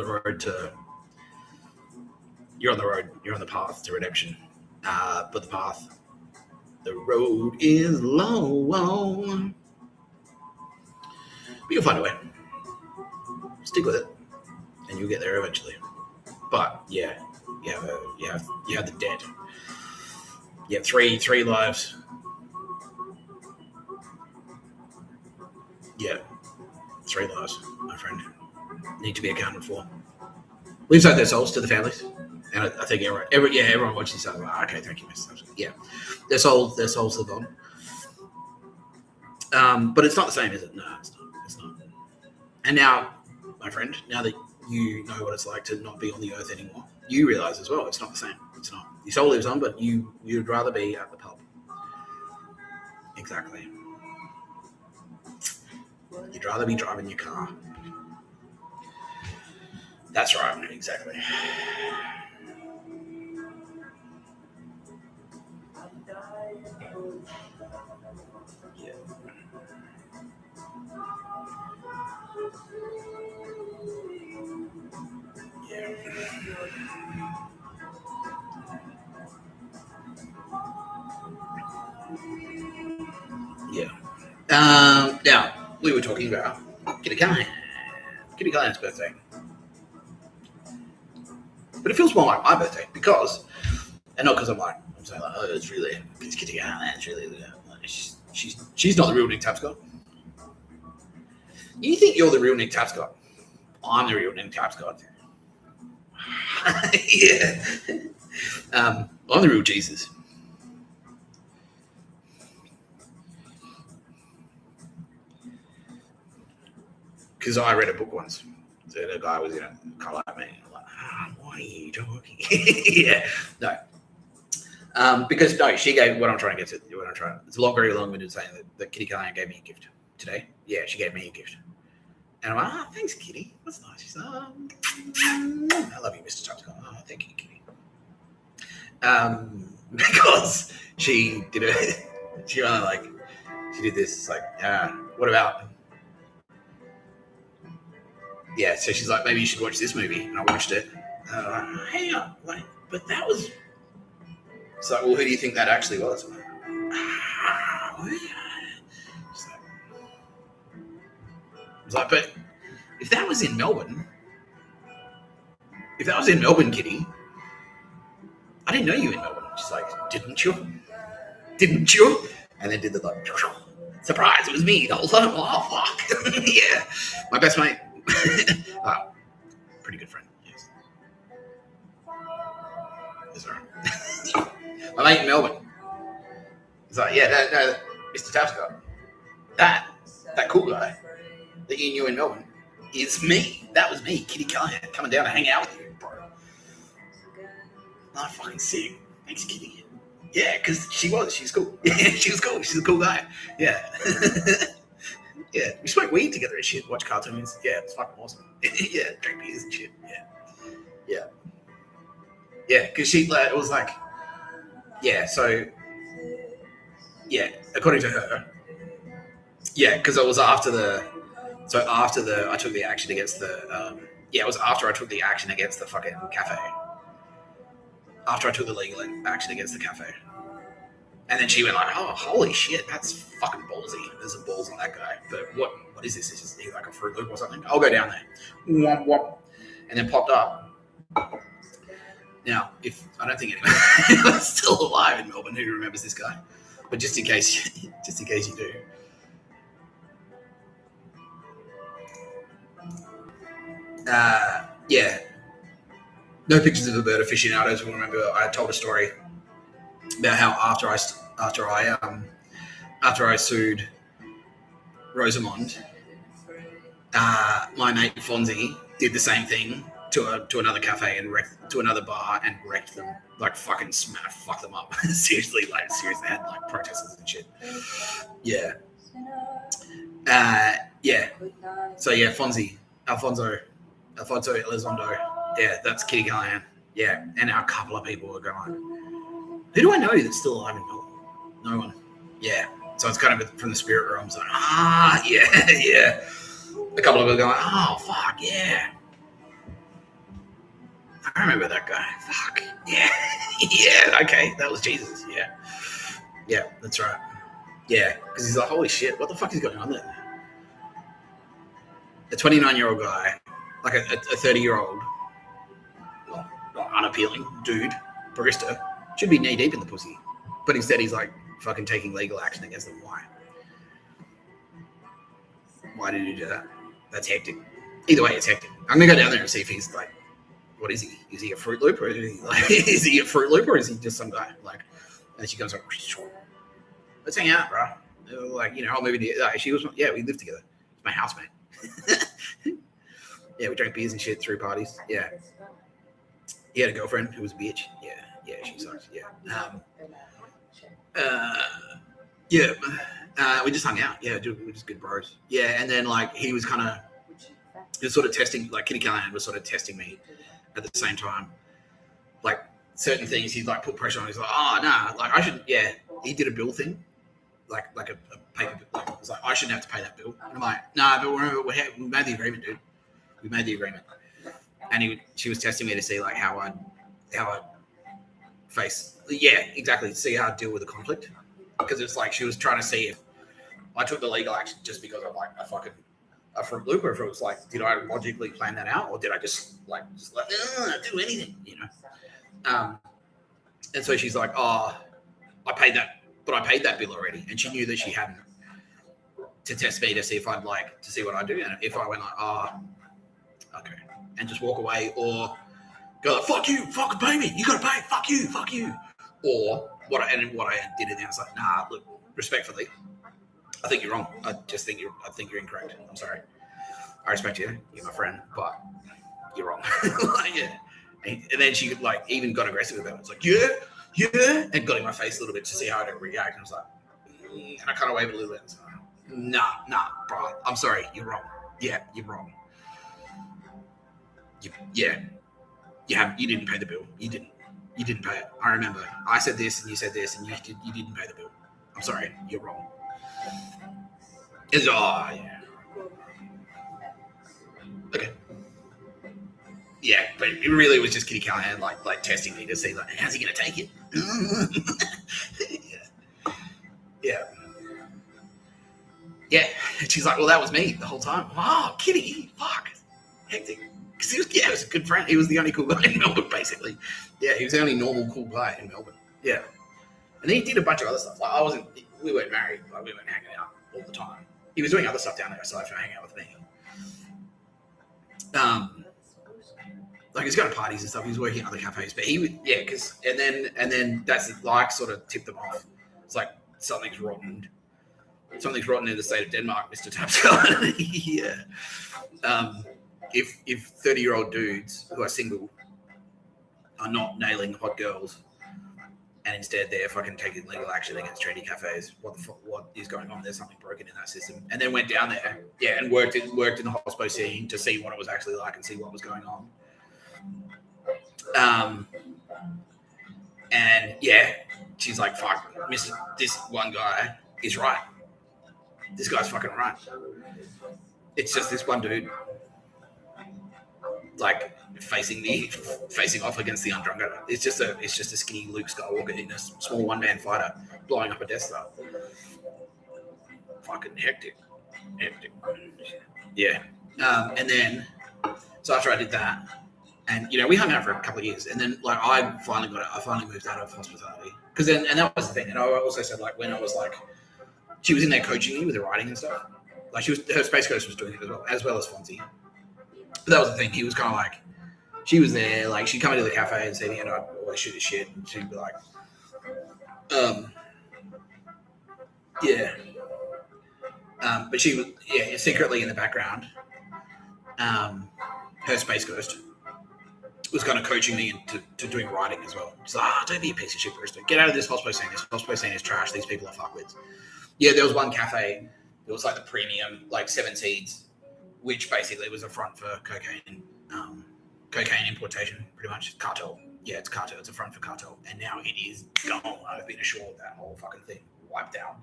Speaker 1: the path to redemption. But the road is long. But you'll find a way. Stick with it, and you'll get there eventually. But yeah, you have the dead. You have three lives. Yeah, 3 lives, my friend, need to be accounted for. We've sold their souls to the families, and I think everyone watching this. Like, okay, thank you, Mr. Tapscott. Yeah, their souls are gone. But it's not the same, is it? No, it's not. And now, my friend, now that you know what it's like to not be on the earth anymore, you realize as well it's not the same. It's not. Your soul lives on, but you'd rather be at the pub. Exactly. You'd rather be driving your car. That's right. Exactly. Yeah. Now, we were talking about Kitty Callaghan. Kitty Callaghan's birthday. But it feels more like my birthday because, and not because I'm saying like, oh, it's Kitty Callaghan. It's really, she's not the real Nick Tapscott. You think you're the real Nick Tapscott? I'm the real Nick Tapscott. Yeah. I'm the real Jesus. Because I read a book once. So the guy was, kind of like me. I'm like, why are you talking? Yeah. No. Because, no, she gave what I'm trying to get to. It's very long-winded saying that Kitty Callaghan gave me a gift today. Yeah, she gave me a gift. And I'm like, thanks, Kitty. That's nice. She's like, I love you, Mr. Tapscott. Oh, thank you, Kitty. Because she did it. She did this, what about? Yeah, so she's like, maybe you should watch this movie. And I watched it. And I'm like, hang on, but that was. It's like, well, who do you think that actually was? It's like, but if that was in Melbourne, Kitty, I didn't know you in Melbourne. She's like, didn't you? And then did the surprise, it was me the whole time. Oh, fuck. Yeah. My best mate. Pretty good friend. Yes. That's right. My mate in Melbourne. He's like, yeah, no, Mr. Tapscott. That cool guy that you knew in Melbourne is me. That was me, Kitty Callaghan, coming down to hang out with you, bro. Not fucking sick. Thanks, Kitty. Yeah, because she's cool. Yeah, she was cool. She's a cool guy. Yeah. Yeah, we smoke weed together and shit, watch cartoons. Yeah, it's fucking awesome. Yeah, drink beers and shit. Yeah. Yeah, because she, it was like, yeah, so, yeah, according to her, yeah, because it was I took the action against the, it was after I took the action against the fucking cafe. After I took the legal action against the cafe. And then she went like, oh, holy shit, that's fucking ballsy. There's some balls on that guy. But what is this? Is this like a Fruit Loop or something? I'll go down there. Womp, womp. And then popped up. Now, I don't think anyone's still alive in Melbourne who remembers this guy. But just in case you do. Yeah. No pictures of the bird aficionados will remember I told a story about how after I sued Rosamond, my mate Fonzie did the same thing to another cafe and to another bar and wrecked them, like fucking fuck them up. seriously, had like protesters and shit. Yeah. Yeah. So yeah, Alfonso Elizondo. Yeah, that's Kitty Callaghan. Yeah, and a couple of people were going, who do I know that's still alive in Melbourne? No one. Yeah. So it's kind of from the spirit realm. So yeah. A couple of people going, oh fuck yeah. I remember that guy. Fuck yeah. Yeah. Okay, that was Jesus. Yeah, that's right. Yeah, because he's like, holy shit, what the fuck is going on there? A 29-year-old guy, like a 30-year-old, unappealing dude, barista, should be knee deep in the pussy. But instead he's like fucking taking legal action against them. Why? Why did he do that? That's hectic. Either way, it's hectic. I'm going to go down there and see if he's like, what is he? Is he a Fruit Loop? Or is he a Fruit Loop or is he just some guy? Like, and she comes like, let's hang out, bro. Like, I'll move into she was, we lived together. It's my housemate. Yeah, we drank beers and shit, threw parties. Yeah. He had a girlfriend who was a bitch. Yeah, she sucks. Yeah. We just hung out. Yeah, we're just good bros. Yeah, and then like he was sort of testing, like Kitty Callaghan was sort of testing me at the same time. Like certain things he'd like put pressure on. He's like, oh nah, like I should. Yeah, he did a bill thing, like a paper bill. Like, it was like I shouldn't have to pay that bill. And I'm like, nah, but remember we made the agreement, dude. We made the agreement. And she was testing me to see like how I'd face. Yeah, exactly. See how I'd deal with the conflict. Because it's like she was trying to see if I took the legal action just because I'm like a Fruit Loop, or if it was like, did I logically plan that out, or did I just do anything, And so she's like, oh, I paid that bill already, and she knew that she hadn't, to test me to see if I'd like to see what I do, and if I went like, oh, okay, and just walk away, or go like, fuck you, fucking pay me, you gotta pay, fuck you, or what I did, and then I was like, nah, look, respectfully, I think you're wrong. I think you're incorrect. I'm sorry. I respect you. You're my friend, but you're wrong. Yeah. And then she like even got aggressive about it. It's like, yeah, and got in my face a little bit to see how I'd react. And I was like, and I kind of waved a little bit. And like, nah, bro. I'm sorry. You're wrong. Yeah, you're wrong. You didn't pay the bill. You didn't pay it. I remember. I said this and you said this and you didn't pay the bill. I'm sorry. You're wrong. It's yeah. Okay. Yeah, but it really was just Kitty Callaghan like testing me to see like how's he gonna take it. Yeah. And she's like, well, that was me the whole time. Oh, Kitty, fuck, hectic. Because he was a good friend. He was the only cool guy in Melbourne, basically. Yeah, he was the only normal cool guy in Melbourne. Yeah, and then he did a bunch of other stuff. Like we weren't married. Like we weren't hanging out all the time. He was doing other stuff down there aside from hanging out with me. Like he's going to parties and stuff. He was working at other cafes, but he would, because and then that's like sort of tipped them off. It's like something's rotten in the state of Denmark, Mr Tapscott. Yeah. If 30-year-old dudes who are single are not nailing hot girls, and instead they're fucking taking legal action against trendy cafes, what is going on? There's something broken in that system. And then went down there, and worked in the hospo scene to see what it was actually like and see what was going on. And she's like, fuck, this one guy is right. This guy's fucking right. It's just this one dude, like facing off against the Undrunga. It's just a skinny Luke Skywalker in a small one-man fighter blowing up a Death Star. Fucking hectic. Yeah. And then, so after I did that, and we hung out for a couple of years, and then like I finally moved out of hospitality, because then, and that was the thing. And I also said, like, when I was like, she was in there coaching me with the writing and stuff. Like her Space Coast was doing it as well as Fonzie. But that was the thing. He was kind of like, she was there. Like, she'd come into the cafe and say, you know, I'd always shoot the shit. And she'd be like, yeah. But she was, yeah, secretly in the background, her Space Ghost was kind of coaching me into doing writing as well. She's like, don't be a piece of shit, barista. Get out of this hospo scene. This hospo scene is trash. These people are fuckwits. Yeah, there was one cafe. It was like the premium, like 7 Seeds, which basically was a front for cocaine importation, pretty much. Cartel. Yeah, it's cartel. It's a front for cartel. And now it is gone. I've been assured that whole fucking thing wiped out.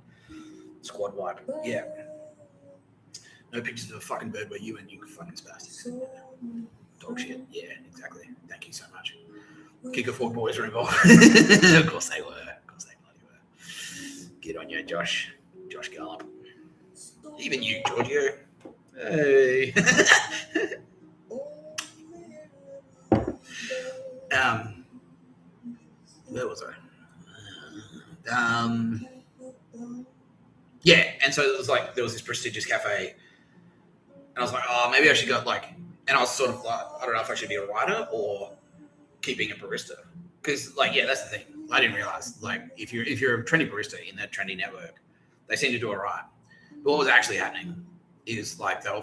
Speaker 1: Squad wipe. Yeah. No pictures of a fucking bird where you and you fucking spastic. Dog shit. Yeah, exactly. Thank you so much. Kicker Ford boys were involved. Of course they were. Of course they bloody were. Get on you, Josh. Josh Gallup. Even you, Giorgio. Hey. Where was I? Yeah, and so it was like there was this prestigious cafe, and I was like, oh, maybe I should go like, and I was sort of like, I don't know if I should be a writer or keep being a barista, because like, yeah, that's the thing. I didn't realize like if you're a trendy barista in that trendy network, they seem to do it right. But what was actually happening is like they were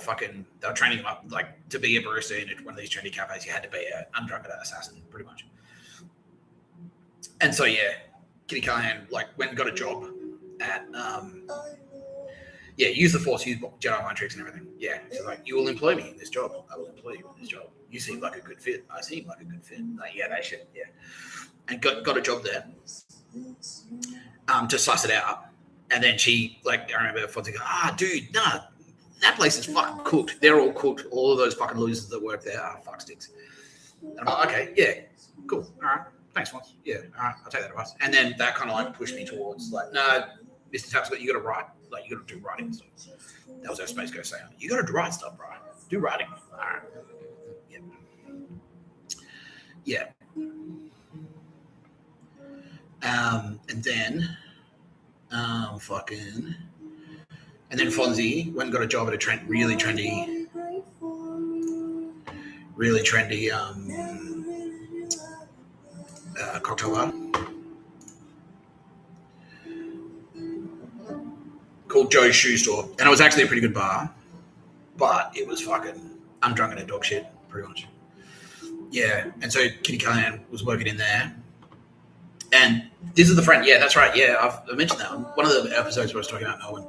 Speaker 1: training them up like to be a barista in one of these trendy cafes. You had to be an undrunken assassin, pretty much. And so yeah, Kitty Callaghan like went and got a job at use the Force, use Jedi mind tricks and everything. Yeah, she's like, you will employ me in this job. I will employ you in this job. You seem like a good fit. I seem like a good fit. Like, yeah, they should. Yeah, and got a job there to suss it out. And then she like, I remember Fonzie go, dude, nah, that place is fucking cooked. They're all cooked. All of those fucking losers that work there are fuck sticks. And I'm like, okay, yeah, cool, all right. Thanks, Fonz. Yeah, all right, I'll take that advice. And then that kind of like pushed me towards like, no, Mr. Tapscott, you got to write. Like, you got to do writing stuff. That was our Space Ghost saying, you got to write stuff, bro. Do writing. All right. Yeah. And then, and then Fonzie went and got a job at a really trendy cocktail bar called Joe's Shoe Store, and it was actually a pretty good bar, but it was fucking undrunken and dog shit, pretty much. Yeah, and so Kitty Callaghan was working in there, and this is the friend. Yeah, that's right. Yeah, I mentioned that on one of the episodes where I was talking about Melbourne.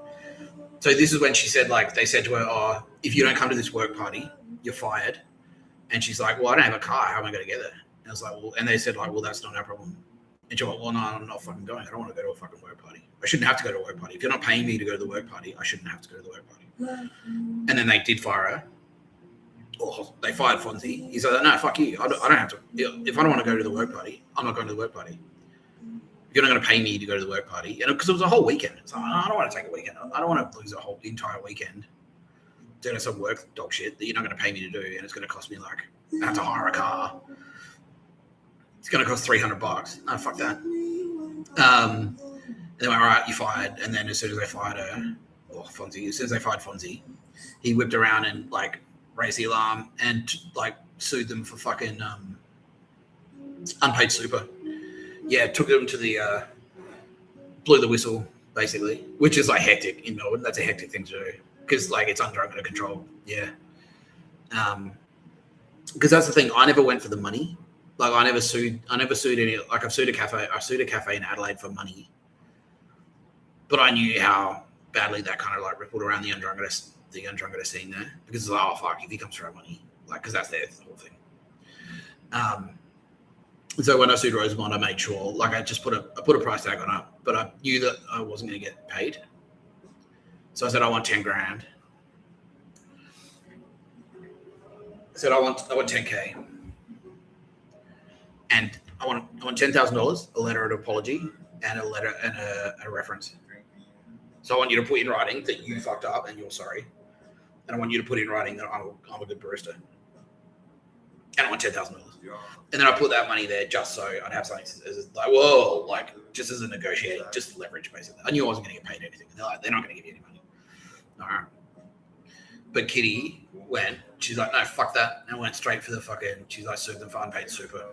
Speaker 1: So this is when she said, like, they said to her, oh, if you don't come to this work party, you're fired. And she's like, well, I don't have a car. How am I going to get there? And I was like, well, and they said, like, well, that's not our problem. And she went, well, no, I'm not fucking going. I don't want to go to a fucking work party. I shouldn't have to go to a work party. If you're not paying me to go to the work party, I shouldn't have to go to the work party. And then they did fire her. Or they fired Fonzie. He said, no, fuck you. I don't have to. If I don't want to go to the work party, I'm not going to the work party. You're not going to pay me to go to the work party. And because it was a whole weekend. It's like, I don't want to take a weekend. I don't want to lose a entire weekend doing some work dog shit that you're not going to pay me to do. And it's going to cost me, like, I have to hire a car. It's going to cost $300. No, fuck that. And they went, all right, you fired. And then as soon as they fired her, Fonzie, as soon as they fired Fonzie, he whipped around and, like, raised the alarm and, like, sued them for fucking unpaid super. Yeah, took them to the, blew the whistle, basically, which is, like, hectic in Melbourne. That's a hectic thing to do because, like, it's under control. Yeah. Because that's the thing. I never went for the money. Like, I never sued any, like, I sued a cafe in Adelaide for money. But I knew how badly that kind of, like, rippled around the Undrungeter scene there. Because it's like, oh, fuck, if he comes for our money. Like, because that's their whole thing. So when I sued Rosemont, I made sure, like, I put a price tag on it, but I knew that I wasn't going to get paid. So I said, I want 10 grand. I said, I want 10K. And I want $10,000, a letter of apology, and a reference. So I want you to put in writing that you fucked up and you're sorry. And I want you to put in writing that I'm a good barista. And I want $10,000. And then I put that money there just so I'd have something as like, whoa, like, just as a negotiating, just leverage, basically. I knew I wasn't going to get paid anything. They're not going to give you any money. All right. But Kitty when she's like, no, fuck that, and went straight for the fucking. She's like, sued them for unpaid super.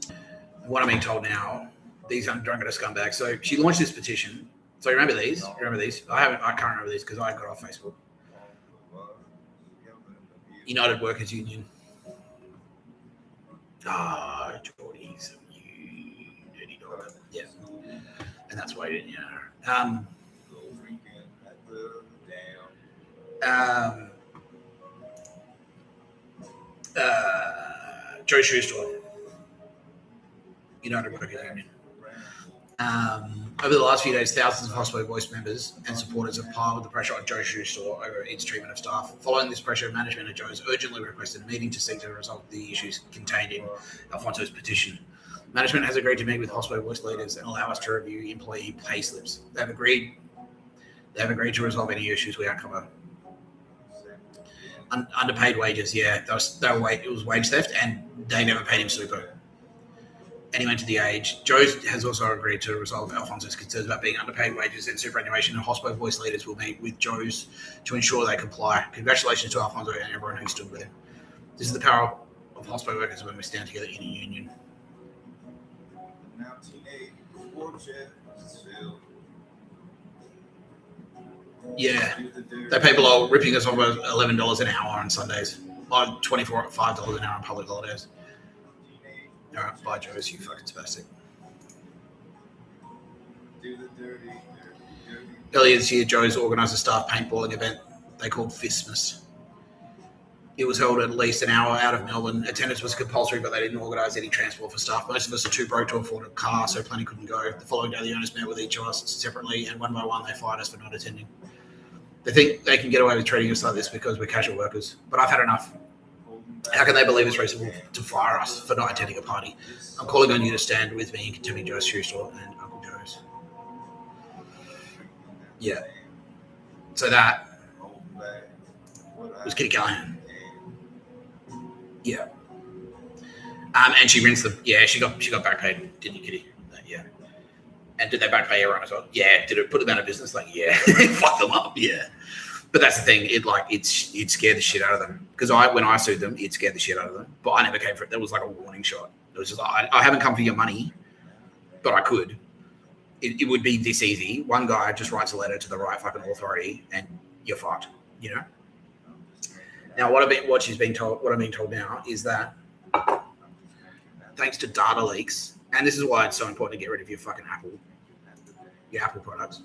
Speaker 1: And what I'm being told now, these undrunk scumbags. So she launched this petition. So you remember these? I can't remember these because I got off Facebook. United Workers Union. Geordie's you dirty dog. Yeah. And that's why you didn't know. Joe Shoestore, United Workers Union. Over the last few days, thousands of Hospital Voice members and supporters have piled the pressure on Joe Shoestore over its treatment of staff. Following this pressure, management at Joe's urgently requested a meeting to seek to resolve the issues contained in Alfonso's petition. Management has agreed to meet with Hospital Voice leaders and allow us to review employee pay slips. They've agreed to resolve any issues we uncover. Underpaid wages, yeah, it was wage theft, and they never paid him super. And he went to the age. Joe has also agreed to resolve Alfonso's concerns about being underpaid wages and superannuation, and Hospital Voice leaders will meet with Joe's to ensure they comply. Congratulations to Alfonso and everyone who stood with him. This is the power of hospital workers when we stand together in a union. Yeah, they pay below ripping us over $11 an hour on Sundays, or $5 an hour on public holidays. All right, bye, Joe's, you fucking spastic. Earlier this year, Joe's organised a staff paintballing event they called Fistmas. It was held at least an hour out of Melbourne. Attendance was compulsory, but they didn't organise any transport for staff. Most of us are too broke to afford a car, so plenty couldn't go. The following day, the owners met with each of us separately, and one by one, they fired us for not attending. They think they can get away with treating us like this because we're casual workers, but I've had enough. How can they believe it's reasonable to fire us for not attending a party? I'm calling on you to stand with me in contending Joe's Shoestore and Uncle Joe's. Yeah. So that was Kitty Callaghan. Yeah. And she rinsed them. Yeah, she got back paid, didn't you, Kitty? Yeah. And did they back pay everyone as well? Yeah. Did it put them out of business? Like, yeah. Fuck them up. Yeah. But that's the thing. It scared the shit out of them. Because when I sued them, it scared the shit out of them. But I never came for it. That was like a warning shot. It was just like, I haven't come for your money, but I could. It would be this easy. One guy just writes a letter to the right fucking authority, and you're fucked. You know. Now, what I'm being told now is that thanks to data leaks, and this is why it's so important to get rid of your fucking Apple products.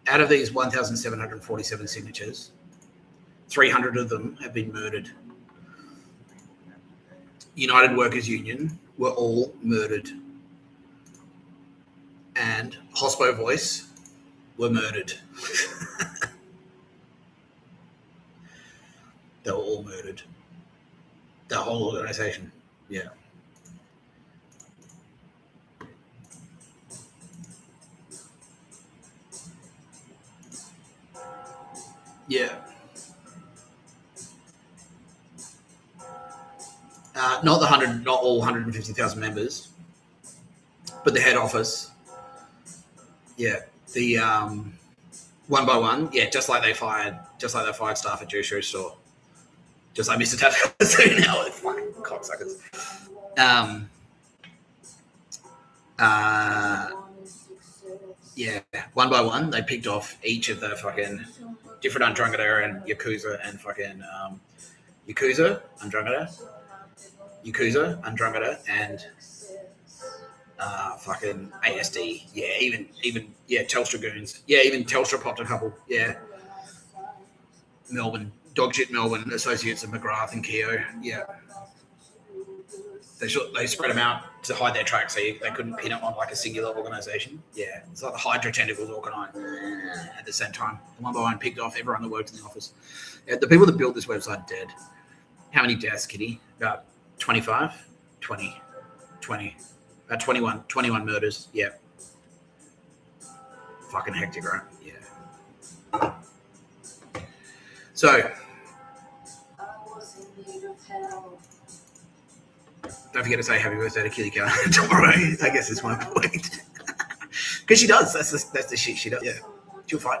Speaker 1: Out of these 1,747 signatures, 300 of them have been murdered. United Workers Union were all murdered. And Hospo Voice were murdered. They were all murdered. The whole organisation. Yeah. Yeah. Not all 150,000 members, but the head office. Yeah. The one by one. Yeah, just like they fired staff at Joe Shoestore. Just like Mr Tapscott. Now it's fucking cocksuckers. Yeah, one by one, they picked off each of the fucking different Andromeda and Yakuza and fucking Yakuza, Andromeda, and fucking ASD. Yeah, even Telstra goons. Yeah, even Telstra popped a couple. Yeah, Melbourne, dogshit Melbourne associates of McGrath and Keogh. Yeah. They spread them out to hide their tracks so they couldn't pin it on like a singular organisation. Yeah, it's like the Hydra tentacles organised at the same time. One by one picked off everyone that worked in the office. Yeah, the people that built this website are dead. How many deaths, Kitty? About 25? 20. About 21 murders. Yeah. Fucking hectic, right? Yeah. So, don't forget to say happy birthday to Kitty Callaghan tomorrow. I guess is my point. Because she does. That's the shit she does. Yeah. She'll fight.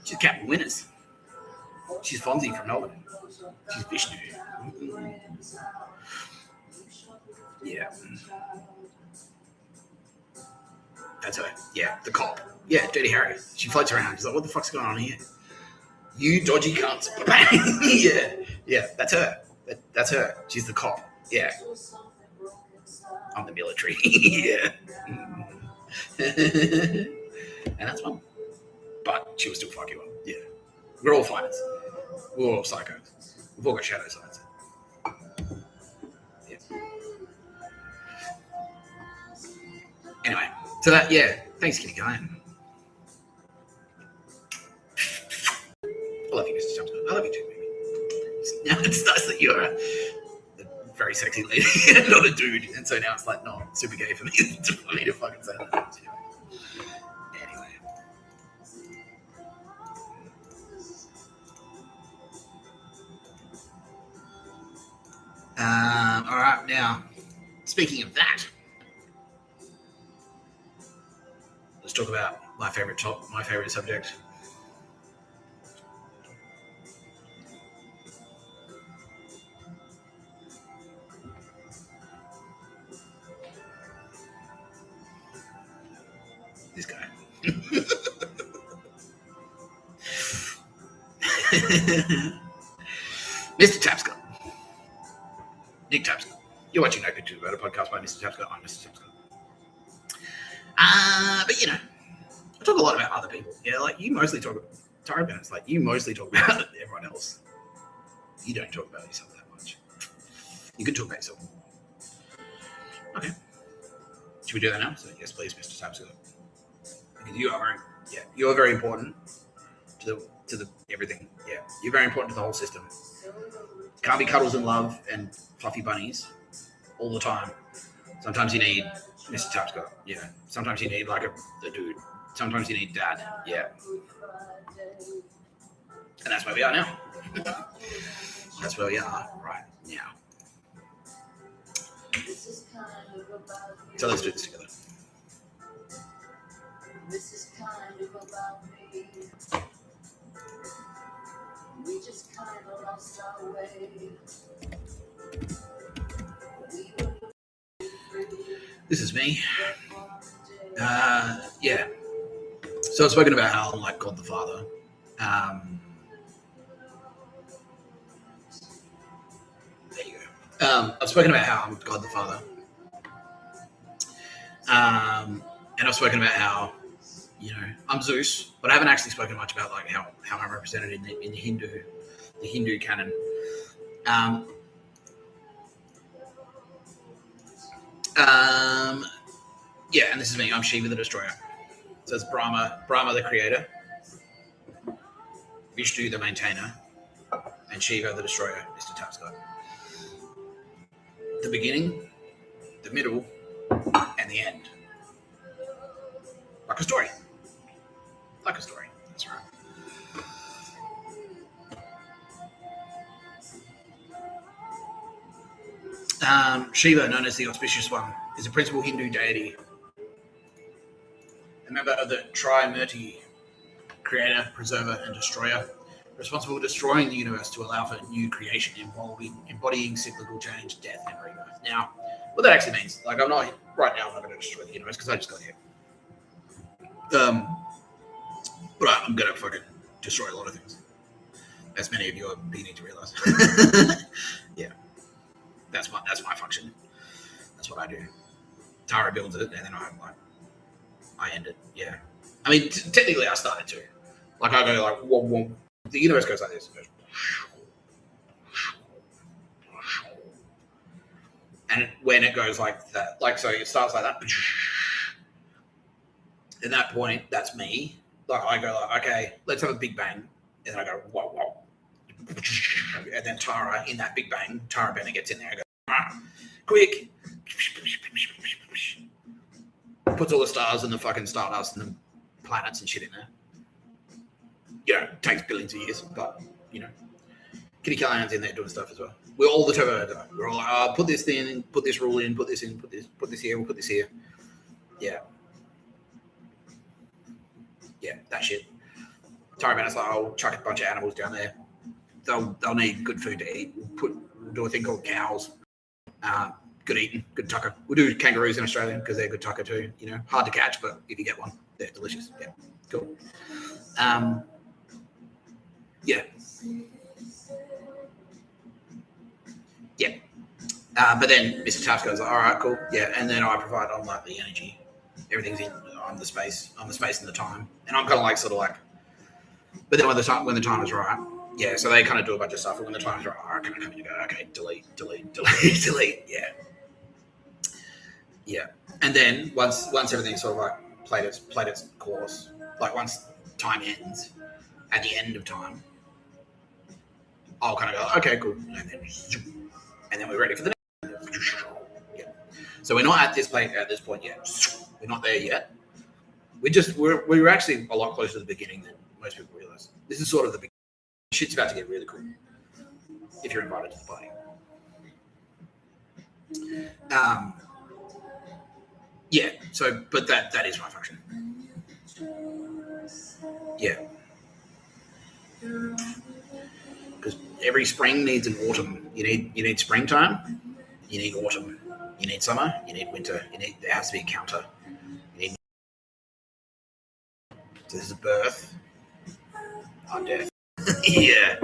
Speaker 1: She's capping winners. She's Fonzie from Melbourne. She's Vishnu. Yeah. That's her. Yeah, the cop. Yeah, Dirty Harry. She floats around. She's like, what the fuck's going on here? You dodgy cunts. Yeah, that's her. That's her. She's the cop. Yeah. I'm the military. Yeah. And that's fun. But she will still fuck you up. Yeah. We're all fighters. We're all psychos. We've all got shadow sides. Yeah. Anyway, so that, yeah. Thanks, Kitty Callaghan. I love you, Mr. Tapscott. I love you too, baby. It's nice that you're a very sexy lady and not a dude. And so now it's like not super gay for me to fucking say that. Anyway. All right, now, speaking of that, let's talk about my favorite subject. This guy. Mr. Tapscott. Nick Tapscott. You're watching No Pictures About a podcast by Mr. Tapscott. I'm Mr. Tapscott. But you know, I talk a lot about other people. Yeah, like you mostly talk about Tara. It's like you mostly talk about everyone else. You don't talk about yourself that much. You can talk about yourself. Okay. Should we do that now? So yes, please, Mr. Tapscott. Because you are very important to the everything. Yeah, you're very important to the whole system. Can't be cuddles and love and fluffy bunnies all the time. Sometimes you need Mr. Tapscott. Yeah. Sometimes you need like a dude. Sometimes you need dad. Yeah. And that's where we are now. That's where we are right now. So let's do this together. This is kind of about me. We just kind of lost our way. This is me. Yeah. So I've spoken about how I'm like God the Father. There you go. I've spoken about how I'm God the Father. And I've spoken about how, you know, I'm Zeus, but I haven't actually spoken much about like how I'm represented in the Hindu canon. Yeah, and this is me. I'm Shiva the Destroyer. So it's Brahma the Creator, Vishnu the Maintainer, and Shiva the Destroyer, Mr. Tapscott. The beginning, the middle, and the end. Like a story. Like a story. That's right. Shiva, known as the Auspicious One, is a principal Hindu deity, a member of the Trimurti, creator, preserver, and destroyer, responsible for destroying the universe to allow for new creation, embodying cyclical change, death, and rebirth. Now, what that actually means, like I'm not going to destroy the universe because I just got here. But I'm going to fucking destroy a lot of things, as many of you are beginning to realize. Yeah, that's my function. That's what I do. Tara builds it, and then I end it. Yeah, I mean, technically, I started to. Like I go like, whoa. The universe goes like this. It goes, and when it goes like that, like so, it starts like that. At that point, that's me. Like I go like, okay, let's have a big bang, and then I go whoa, and then Tara in that big bang, Tara Bennett gets in there and goes, quick, puts all the stars and the fucking stardust and the planets and shit in there. You know, it takes billions of years, but you know, Kitty Callaghan's in there doing stuff as well. We're all the turbo. We're all like, put this thing, put this rule in, put this in, put this here, we'll put this here. Yeah, that shit. Tara Bennett's like, I'll chuck a bunch of animals down there. they'll need good food to eat. We'll do a thing called cows. Good eating, good tucker. We'll do kangaroos in Australia because they're good tucker too. You know, hard to catch, but if you get one, they're delicious. Yeah, cool. Yeah. Yeah. But then Mr. Tapscott's like, all right, cool. Yeah. And then I provide on like the energy. Everything's on the space and the time. And I'm kind of like sort of like, but then when the time is right, yeah, so they kind of do a bunch of stuff. And when the time is right, I kind of come in and go, okay, delete. Yeah. Yeah. And then once everything's sort of like played its course, like once time ends, at the end of time, I'll kind of go, okay, cool. And then we're ready for the next. Yeah. So we're not at this point yet. We're not there yet. We're actually a lot closer to the beginning than most people realize. This is sort of the beginning. Shit's about to get really cool if you're invited to the party. Yeah. So, but that is my function. Yeah. Because every spring needs an autumn. You need springtime. You need autumn. You need summer. You need winter. There has to be a counter. You need. So this is birth. Death. Yeah.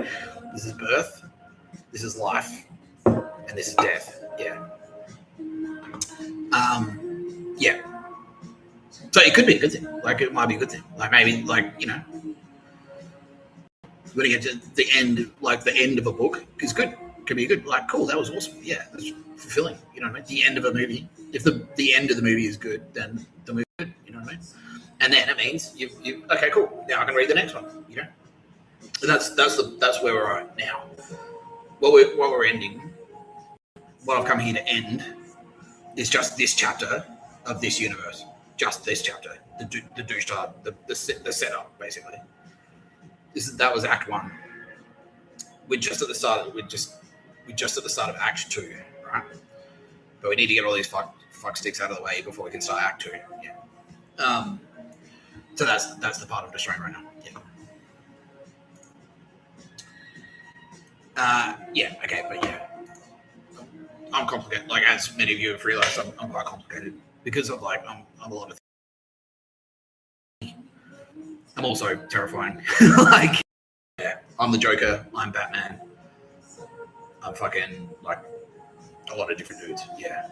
Speaker 1: This is birth. This is life. And this is death. Yeah. Yeah. So it could be a good thing. Like it might be a good thing. Like maybe like, you know, when you get to the end, like the end of a book is good. Could be good. Like, cool, that was awesome. Yeah, that's fulfilling. You know what I mean? The end of a movie. If the end of the movie is good, then the movie is good. You know what I mean? And then it means you okay, cool. Now I can read the next one. You know? And that's where we're at now. What we're ending, what I've come here to end is just this chapter of this universe. Just this chapter. The douche start, the setup, basically. That was Act 1. We're just at the start of Act 2, right? But we need to get all these fuck sticks out of the way before we can start Act 2. Yeah. So that's the part I'm destroying right now. Yeah. Yeah. Okay. But yeah, I'm complicated. Like as many of you have realized, I'm quite complicated because of like I'm a lot of things. I'm also terrifying. Like, yeah, I'm the Joker. I'm Batman. I'm fucking like a lot of different dudes. Yeah,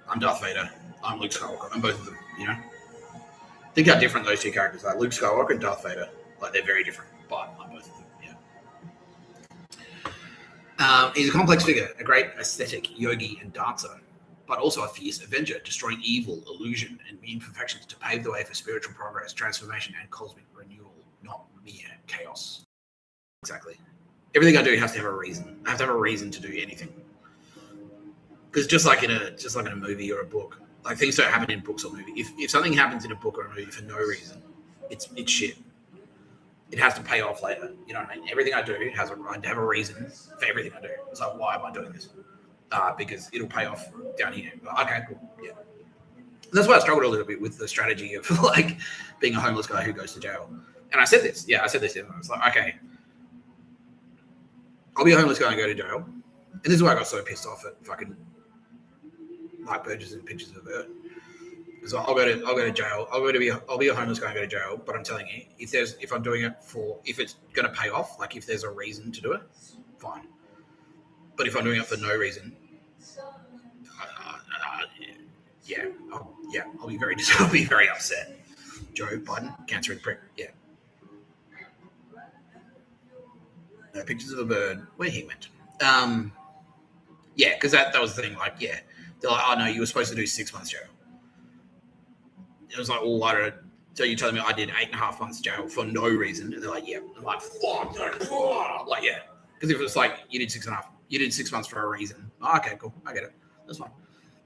Speaker 1: I'm Darth Vader. I'm Luke Skywalker. I'm both of them. You know, think how different those two characters are. Luke Skywalker and Darth Vader. Like they're very different, but I'm both of them. Yeah. He's a complex figure, a great ascetic, yogi, and dancer, but also a fierce avenger, destroying evil, illusion, and imperfections to pave the way for spiritual progress, transformation, and cosmic renewal, not mere chaos. Exactly. Everything I do has to have a reason. I have to have a reason to do anything. Because just like in a movie or a book, like things don't happen in books or movies. If something happens in a book or a movie for no reason, it's shit. It has to pay off later. You know what I mean? Everything I do has to have a reason for everything I do. It's like, why am I doing this? Because it'll pay off down here. Okay, cool. Yeah. And that's why I struggled a little bit with the strategy of like being a homeless guy who goes to jail. And I said this. Yeah, I said this. I was like, okay, I'll be a homeless guy and go to jail. And this is why I got so pissed off at fucking Mike Burgess and Pictures of a Bird. Because I'll go to jail. I'll be a homeless guy and go to jail. But I'm telling you, if I'm doing it if it's going to pay off, like if there's a reason to do it, fine. But if I'm doing it for no reason, I'll be very upset. Joe Biden, cancer and prick. Yeah. No, Pictures of a Bird, where he went. Yeah, because that was the thing. Like, yeah, they're like, oh no, you were supposed to do 6 months jail. It was like, well, I don't. So you're telling me I did 8.5 months jail for no reason? And they're like, yeah. I'm like, fuck, like, yeah. Because if it was like you did 6.5, you did 6 months for a reason. Oh, okay, cool, I get it. That's fine.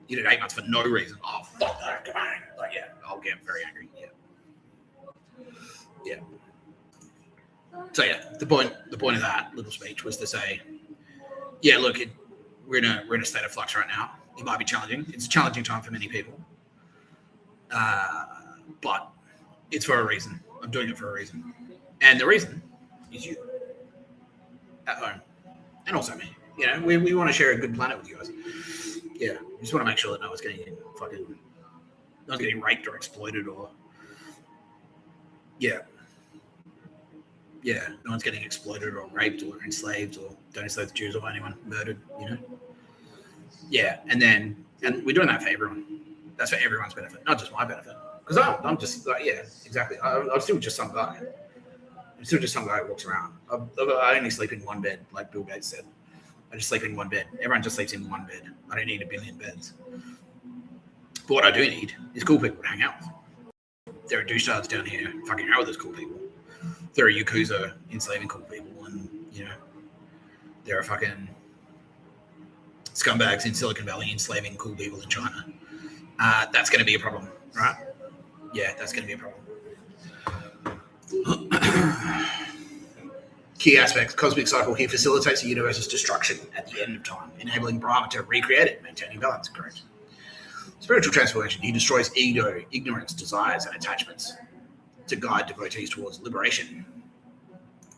Speaker 1: You did 8 months for no reason. Oh, fuck that, like, yeah, I'll get very angry. Yeah. So yeah, the point of that little speech was to say, yeah, look, we're in a state of flux right now. It might be challenging. It's a challenging time for many people. But it's for a reason. I'm doing it for a reason. And the reason is you at home. and also me. You know, we want to share a good planet with you guys. Yeah, we just want to make sure that no one's getting raped or exploited or yeah, no one's getting exploited or raped or enslaved or don't enslave the Jews or anyone murdered. You know, yeah, and we're doing that for everyone. That's for everyone's benefit, not just my benefit. Because I'm just like, yeah, exactly. I'm still just some guy. I'm still just some guy who walks around. I only sleep in one bed, like Bill Gates said. I just sleep in one bed. Everyone just sleeps in one bed. I don't need a billion beds. But what I do need is cool people to hang out with. There are douchebags down here fucking out with those cool people. There are Yakuza enslaving cool people, and you know, there are fucking scumbags in Silicon Valley enslaving cool people in China. That's going to be a problem, right? Yeah, that's going to be a problem. Key aspects. Cosmic cycle here facilitates the universe's destruction at the end of time, enabling Brahma to recreate it, maintaining balance. Correct. Spiritual transformation. He destroys ego, ignorance, desires, and attachments to guide devotees towards liberation.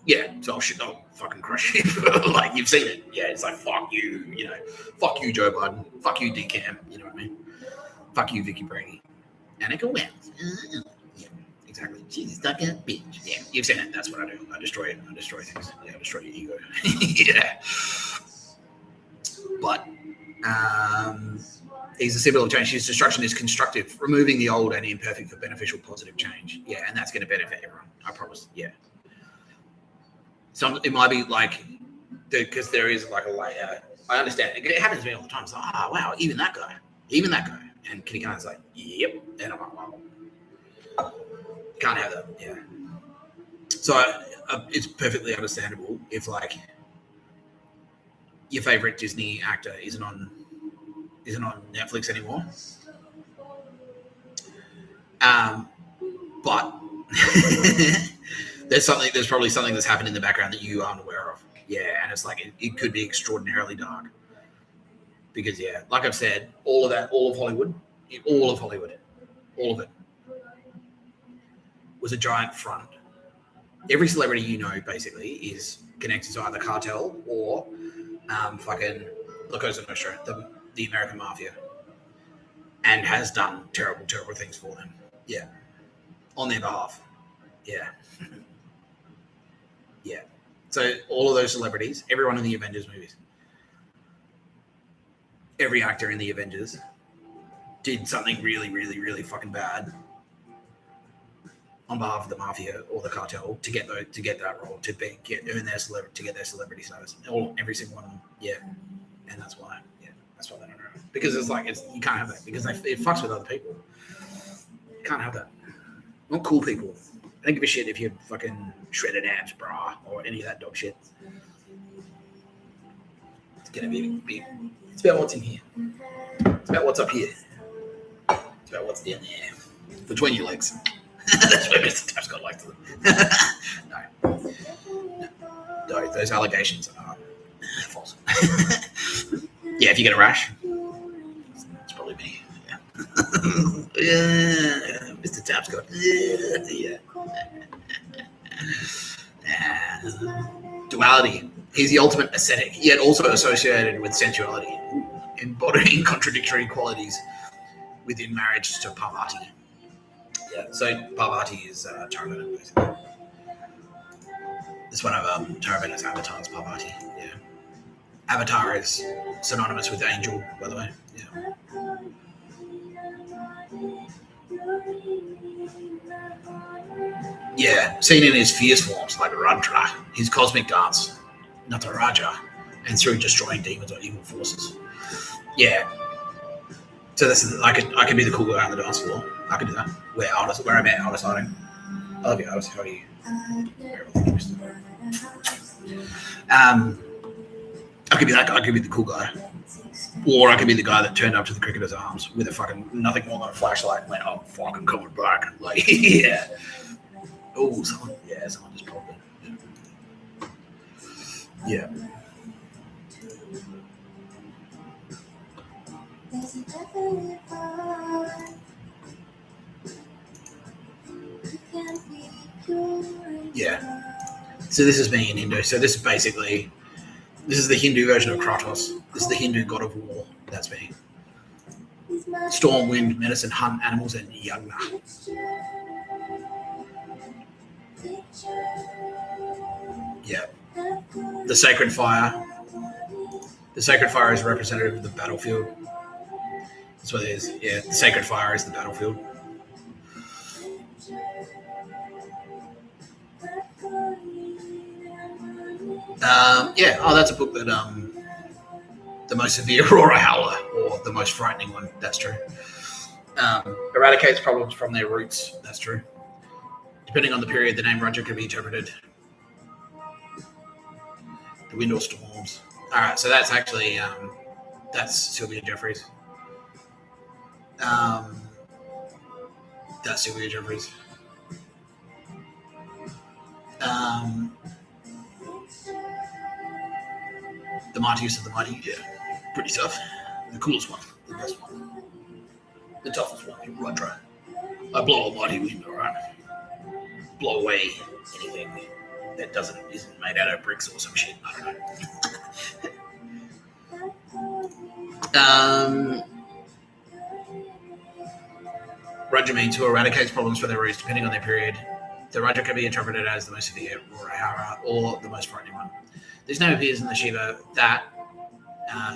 Speaker 1: Yeah, so I'll fucking crush you. Like, you've seen it. Yeah, it's like, fuck you, you know. Fuck you, Joe Biden. Fuck you, DCAM. You know what I mean? Fuck you, Vicky Brady. Annika Wells. Yeah, exactly. She's stuck in a bitch. Yeah, you've seen it. That's what I do. I destroy it. I destroy things. Yeah, I destroy your ego. Yeah. But, he's a symbol of change. His destruction is constructive, removing the old and imperfect for beneficial, positive change. Yeah, and that's going to benefit everyone. I promise. Yeah. It might be like, because there is like a layer. I understand. It happens to me all the time. It's like, oh, wow, even that guy. And Kitty Callaghan's like, yep. And I'm like, wow. Can't have that. Yeah. So it's perfectly understandable if like your favorite Disney actor isn't on Netflix anymore. But there's probably something that's happened in the background that you aren't aware of. Yeah, and it's like it could be extraordinarily dark. Because yeah, like I've said, all of Hollywood, all of it was a giant front. Every celebrity you know basically is connected to either cartel or fucking La Cosa Nostra, the American mafia, and has done terrible, terrible things for them. Yeah, on their behalf. Yeah. Yeah. So all of those celebrities, everyone in the Avengers movies, every actor in the Avengers did something really, really, really fucking bad on behalf of the mafia or the cartel to get that role, to get their celebrity status. Every single one of them. Yeah. And that's why. Yeah. That's why they don't know. Because you can't have that because it fucks with other people. You can't have that. Not cool people. I don't give a shit if you're fucking shredded abs, brah, or any of that dog shit. It's gonna be. It's about what's in here. It's about what's up here. It's about what's down there, between your legs. That's where Mr Tapscott likes to. No, those allegations are false. Yeah, if you get a rash, it's probably me. Yeah, yeah, Mr Tapscott. Yeah. Duality. He's the ultimate ascetic, yet also associated with sensuality, embodying contradictory qualities within marriage to Parvati. Yeah, so Parvati is Taravana, basically. It's one of Taravana's avatars, Parvati. Yeah. Avatar is synonymous with angel, by the way. Yeah. Yeah, seen in his fierce forms like Rudra, his cosmic dance, Nataraja, and through destroying demons or evil forces. Yeah. So I could be the cool guy on the dance floor. I could do that. Where I'm at Aldous Harding. I love you, Aldous. How are you? I could be that guy. I could be the cool guy. Or I could be the guy that turned up to the cricketer's arms with a fucking nothing more than a flashlight and went, oh, fucking coming back. Like, yeah. Oh, someone just popped in. Yeah. Yeah. So this is me in Indo. So this is basically This is the Hindu version of Kratos. This is the Hindu god of war. That's me. Storm, wind, medicine, hunt, animals, and yagna. Yeah. The sacred fire. The sacred fire is representative of the battlefield. That's what it is. Yeah, the sacred fire is the battlefield. Yeah. Oh, that's a book that the most severe Aurora Howler, or the most frightening one. That's true. Eradicates problems from their roots. That's true. Depending on the period, the name Roger could be interpreted. The wind or storms. All right, so that's actually that's Sylvia Jeffries. That's Sylvia Jeffries. The mightiest of the mighty, yeah, pretty tough. The coolest one, the best one, the toughest one. Right, right. I blow a mighty wind, all right. Blow away anything that isn't made out of bricks or some shit. I don't know. Raja means who eradicates problems for their roots, depending on their period. The Raja can be interpreted as the most severe or the most frightening one. This name appears in the Shiva. That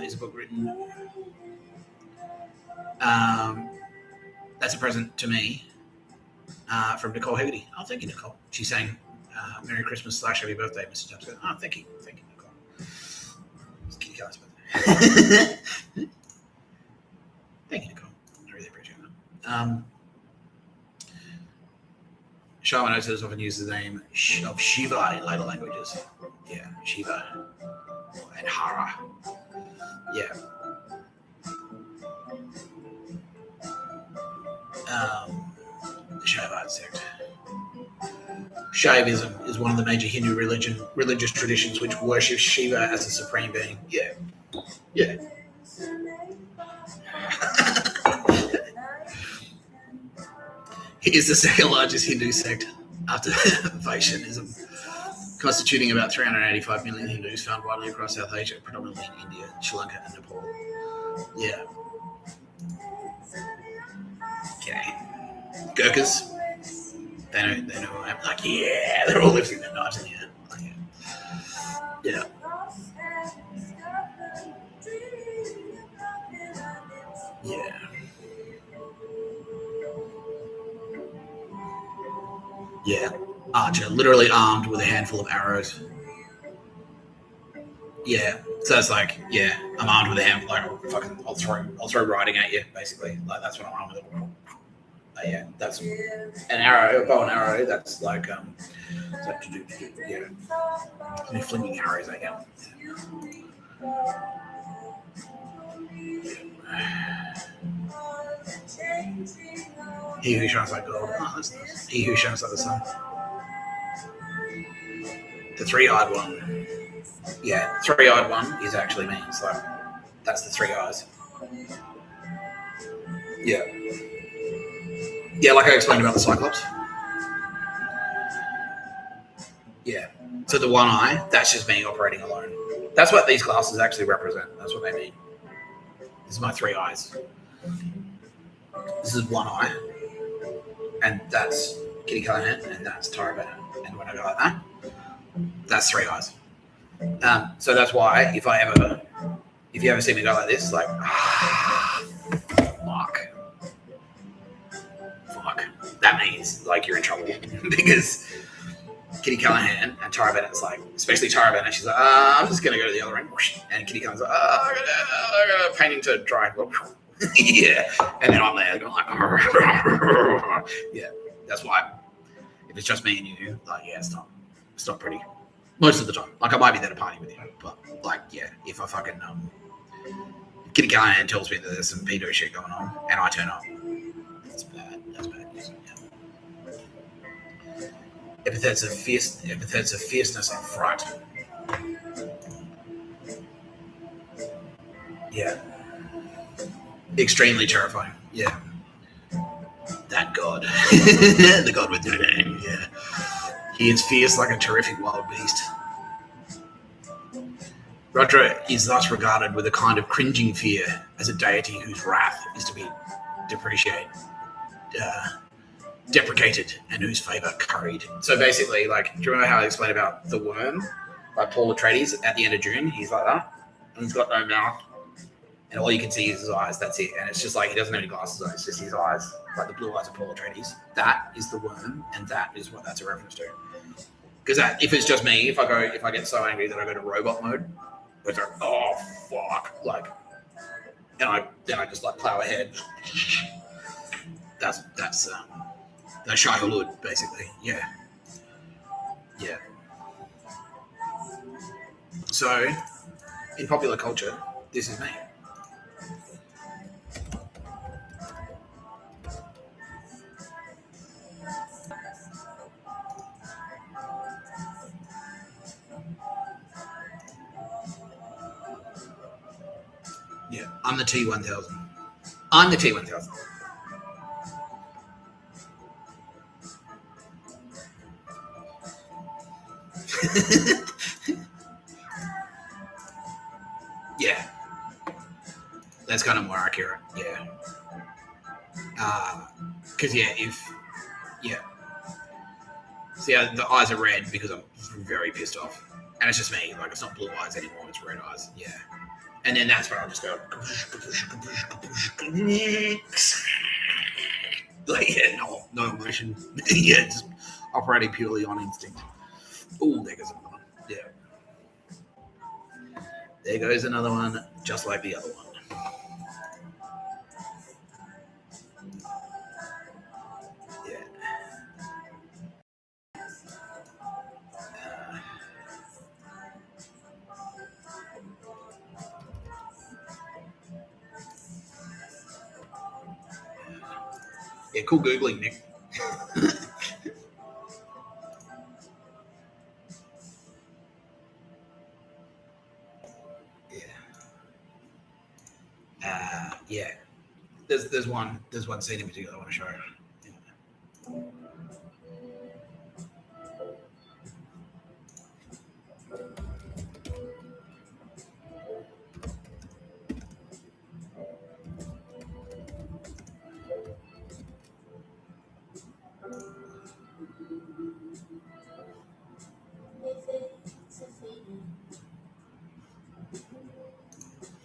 Speaker 1: is a book written. That's a present to me from Nicole Hegarty. Oh, thank you, Nicole. She's saying, Merry Christmas / Happy Birthday, Mr. Tapscott. Oh, thank you. Thank you, Nicole. It's Kitty Callaghan's birthday. Thank you, Nicole. I really appreciate that. Sharma notes often uses the name of Shiva in later languages. Yeah, Shiva and Hara. Yeah. The Shaivite sect. Shaivism is one of the major Hindu religious traditions which worships Shiva as the supreme being. Yeah. Yeah. It is the second largest Hindu sect after Vaishnavism, constituting about 385 million Hindus found widely across South Asia, predominantly in India, Sri Lanka, and Nepal. Yeah. Okay. Gurkhas. They know. I'm like, yeah, they're all lifting their knives in the air. Like, yeah. Yeah. Yeah. Archer, literally armed with a handful of arrows. Yeah. So it's like, yeah, I'm armed with a handful. Like, I'll throw writing at you, basically. Like, that's what I'm armed with. Yeah, that's an arrow, a bow and arrow. That's like, yeah, and flinging arrows at you. He who shines like gold. Oh, that's nice. He who shines like the sun. The three-eyed one. Yeah, three-eyed one is actually me. It's like, that's the three eyes. Yeah. Yeah, like I explained about the Cyclops. Yeah. So the one eye, that's just me operating alone. That's what these glasses actually represent. That's what they mean. This is my three eyes. This is one eye. And that's Kitty Callaghan, and that's Tara Bennett. And when I go like that, that's three eyes. So that's why if you ever see me go like this, like, fuck, that means like you're in trouble because Kitty Callaghan and Tara Bennett's like, especially Tara Bennett, she's like, I'm just gonna go to the other end, and Kitty Callaghan's like, I got painting to dry. Yeah, and then I'm there going like, yeah. That's why if it's just me and you, like, yeah, it's not pretty. Most of the time, like I might be there to party with you, but like, yeah, if I fucking Kitty Callaghan tells me that there's some pedo shit going on and I turn up, that's bad. That's bad news. Yeah. Epithets of fierceness and fright. Yeah. Extremely terrifying. Yeah. That god. The god with no name. Yeah. He is fierce like a terrific wild beast. Rudra is thus regarded with a kind of cringing fear as a deity whose wrath is to be deprecated and whose favour curried. So basically, like, do you remember how I explained about the worm by Paul Atreides at the end of Dune? He's like that, and he's got no mouth, and all you can see is his eyes. That's it, and it's just like he doesn't have any glasses on. It's just his eyes, like the blue eyes of Paul Atreides. That is the worm, and that is what that's a reference to. Because if it's just me, if I get so angry that I go to robot mode, it's like, oh fuck, like, and I just like plow ahead. That's Shai Hulud, basically. Yeah. So, in popular culture, this is me. Yeah, I'm the T-1000. I'm the T-1000. Yeah, that's kind of more accurate. Yeah, because see, the eyes are red because I'm very pissed off, and it's just me. Like, it's not blue eyes anymore; it's red eyes. Yeah, and then that's where I'll just go like, yeah, no emotion. Yeah, just operating purely on instinct. Oh, there goes another one. Yeah. There goes another one, just like the other one. Yeah. Yeah, cool Googling, Nick. Yeah. There's one scene in particular I want to show.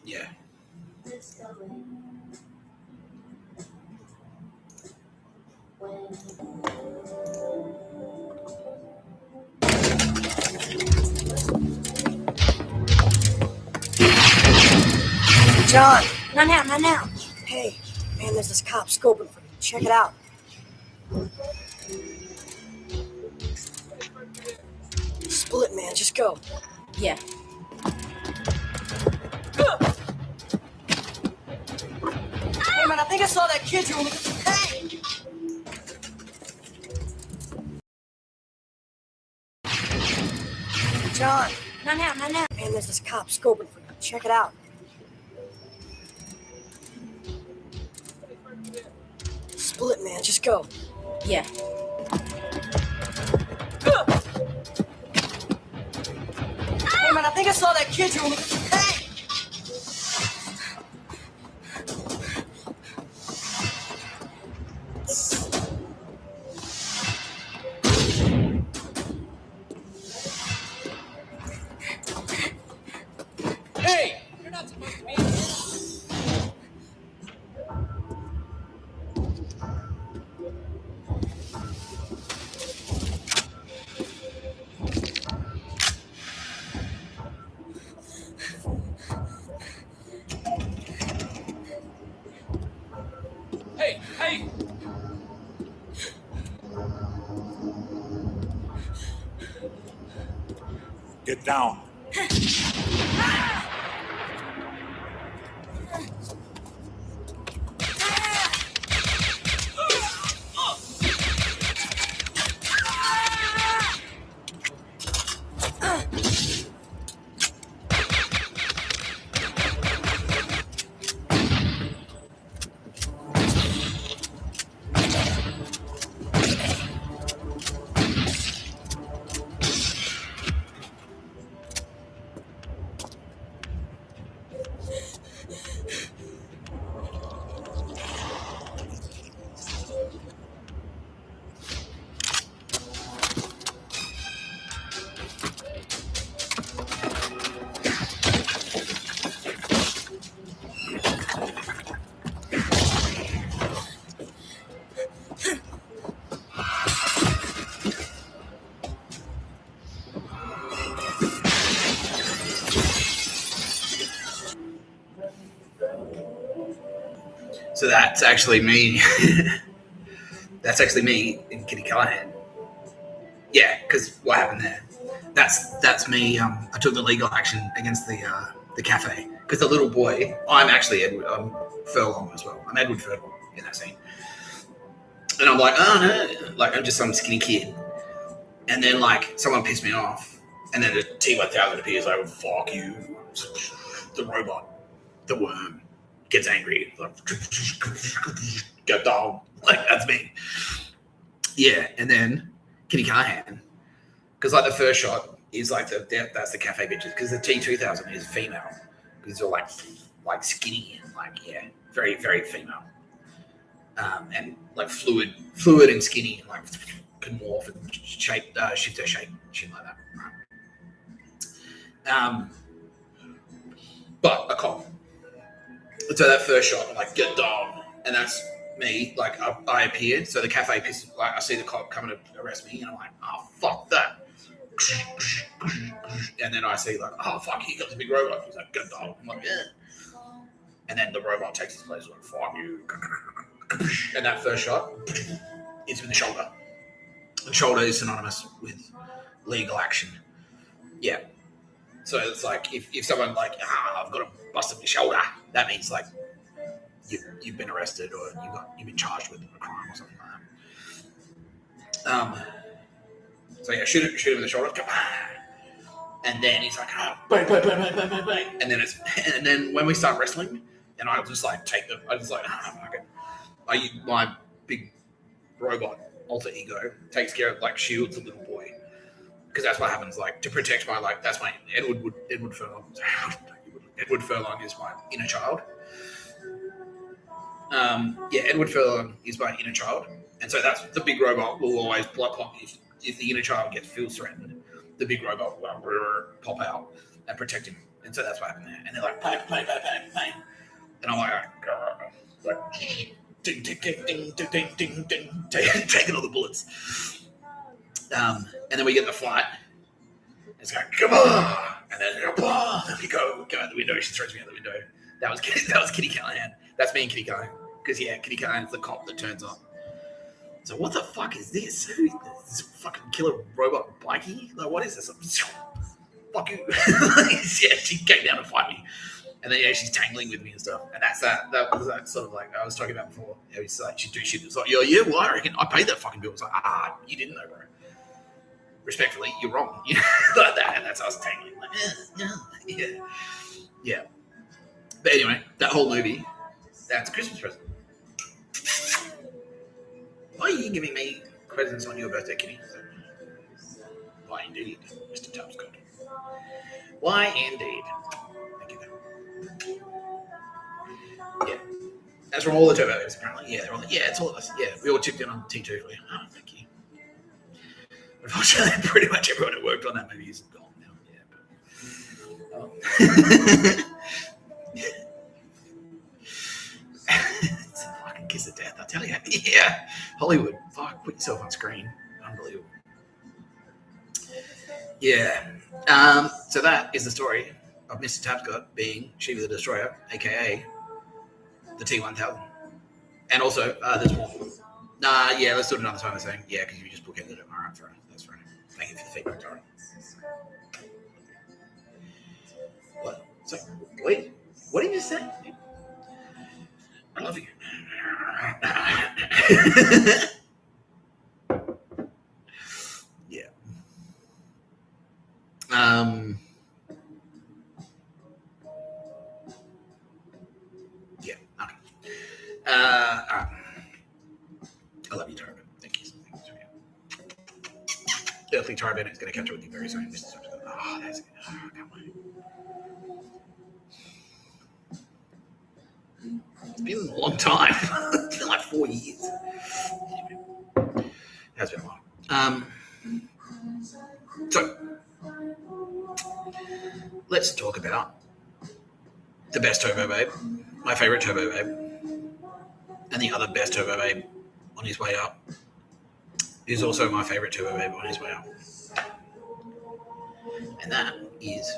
Speaker 1: Yeah.
Speaker 2: John! Not now. Hey, man, there's this cop scoping for you. Check it out. Split, man, just go.
Speaker 3: Yeah.
Speaker 2: Hey, man, I think I saw that kid you were looking for. Hey! John!
Speaker 3: Not now.
Speaker 2: Man, there's this cop scoping for you. Check it out. Split, man, just go.
Speaker 3: Yeah.
Speaker 2: Hey, man, I think I saw that kid you were looking for. Hey!
Speaker 4: Hey! You're not supposed to be in here. Hey!
Speaker 5: Get down.
Speaker 1: So that's actually me. That's actually me in Kitty Callaghan. Yeah, because what happened there? That's me. I took the legal action against the cafe because the little boy. I'm actually Edward. I'm Furlong as well. I'm Edward Furlong in that scene. And I'm like, oh no, like I'm just some skinny kid. And then like someone pissed me off, and then the T-1000 appears like, fuck you. The robot, the worm, gets angry. Like, go dog. Like that's me. Yeah, and then Kitty Callaghan, because like the first shot is like that's the cafe bitches, because the T-2000 is female, because they're like skinny and like very very female, and like fluid and skinny and like can morph and shape shift their shape, shit like that. Right? But a cop. So that first shot, I'm like, get down, and that's me. Like I appeared, so the cafe pisses. Like I see the cop coming to arrest me, and I'm like, oh fuck that. And then I see like, oh fuck, he got the big robot. He's like, get down. I'm like, yeah. And then the robot takes his place. Like, fuck you. And that first shot is with the shoulder. The shoulder is synonymous with legal action. Yeah. So it's like if someone like, I've got a bust up your shoulder, that means like you've been arrested or you've been charged with a crime or something like that. So yeah, shoot him in the shoulder, and then he's like, bang, bang, bang, bang, bang, bang, and then when we start wrestling, and I just like my big robot alter ego takes care of like shields the little boy, because that's what happens. Like to protect my that's my Edward Furlong. Edward Furlong is my inner child. Edward Furlong is my inner child, and so that's the big robot will always pop if the inner child feels threatened. The big robot will pop out and protect him, and so that's what happened there. And they're like, bang, bang, bang, bang, bang, and I'm like ding, ding, ding, ding, ding, ding, ding, taking all the bullets. And then we get in the fight. It's like, come on, and then we go out the window. She throws me out the window. That was Kitty Callaghan. That's me and Kitty Callaghan. Because Kitty Callaghan's the cop that turns up. So what the fuck is this? Who is this fucking killer robot bikey? Like what is this? Fuck you. She came down to fight me. And then she's tangling with me and stuff. And that's that. That was like, sort of like I was talking about before. It's like she'd do shit. It's like, yeah, well, I reckon I paid that fucking bill. It's like, you didn't know, bro. Respectfully, you're wrong. Like that. And that's us tangling. Like, yeah. But anyway, that whole movie, that's a Christmas present. Why are you giving me presents on your birthday, Kitty? Why indeed, Mr. Tapscott. Why indeed. Thank you. Yeah. That's from all the Turbo Babes, apparently. Yeah, they're all like, it's all of us. Yeah, we all chipped in on T2 for you. Oh, thank you. Unfortunately, pretty much everyone who worked on that movie is gone now. Yeah, but... It's a fucking kiss of death, I tell you. Yeah, Hollywood. Fuck, put yourself on screen. Unbelievable. Yeah. So that is the story of Mr. Tapscott being Shiva the Destroyer, aka the T-1000. And also, there's more. Let's do it another time. I'm saying, because you just bookended it. All right, fair enough. That's fair enough. Thank you for the feedback, Tara. What? So, wait. What did you say? I love you. Yeah. Yeah. Okay. I love you, Tara. Thank you. Definitely, Tara Bennett is going to catch up with you very soon. Oh, that's good. Oh, I can't wait. It's been a long time. It's been like 4 years. It has been a while. So, let's talk about the best Turbo Babe, my favorite Turbo Babe, and the other best Turbo Babe on his way up is also my favorite Turbo Babe on his way up. And that is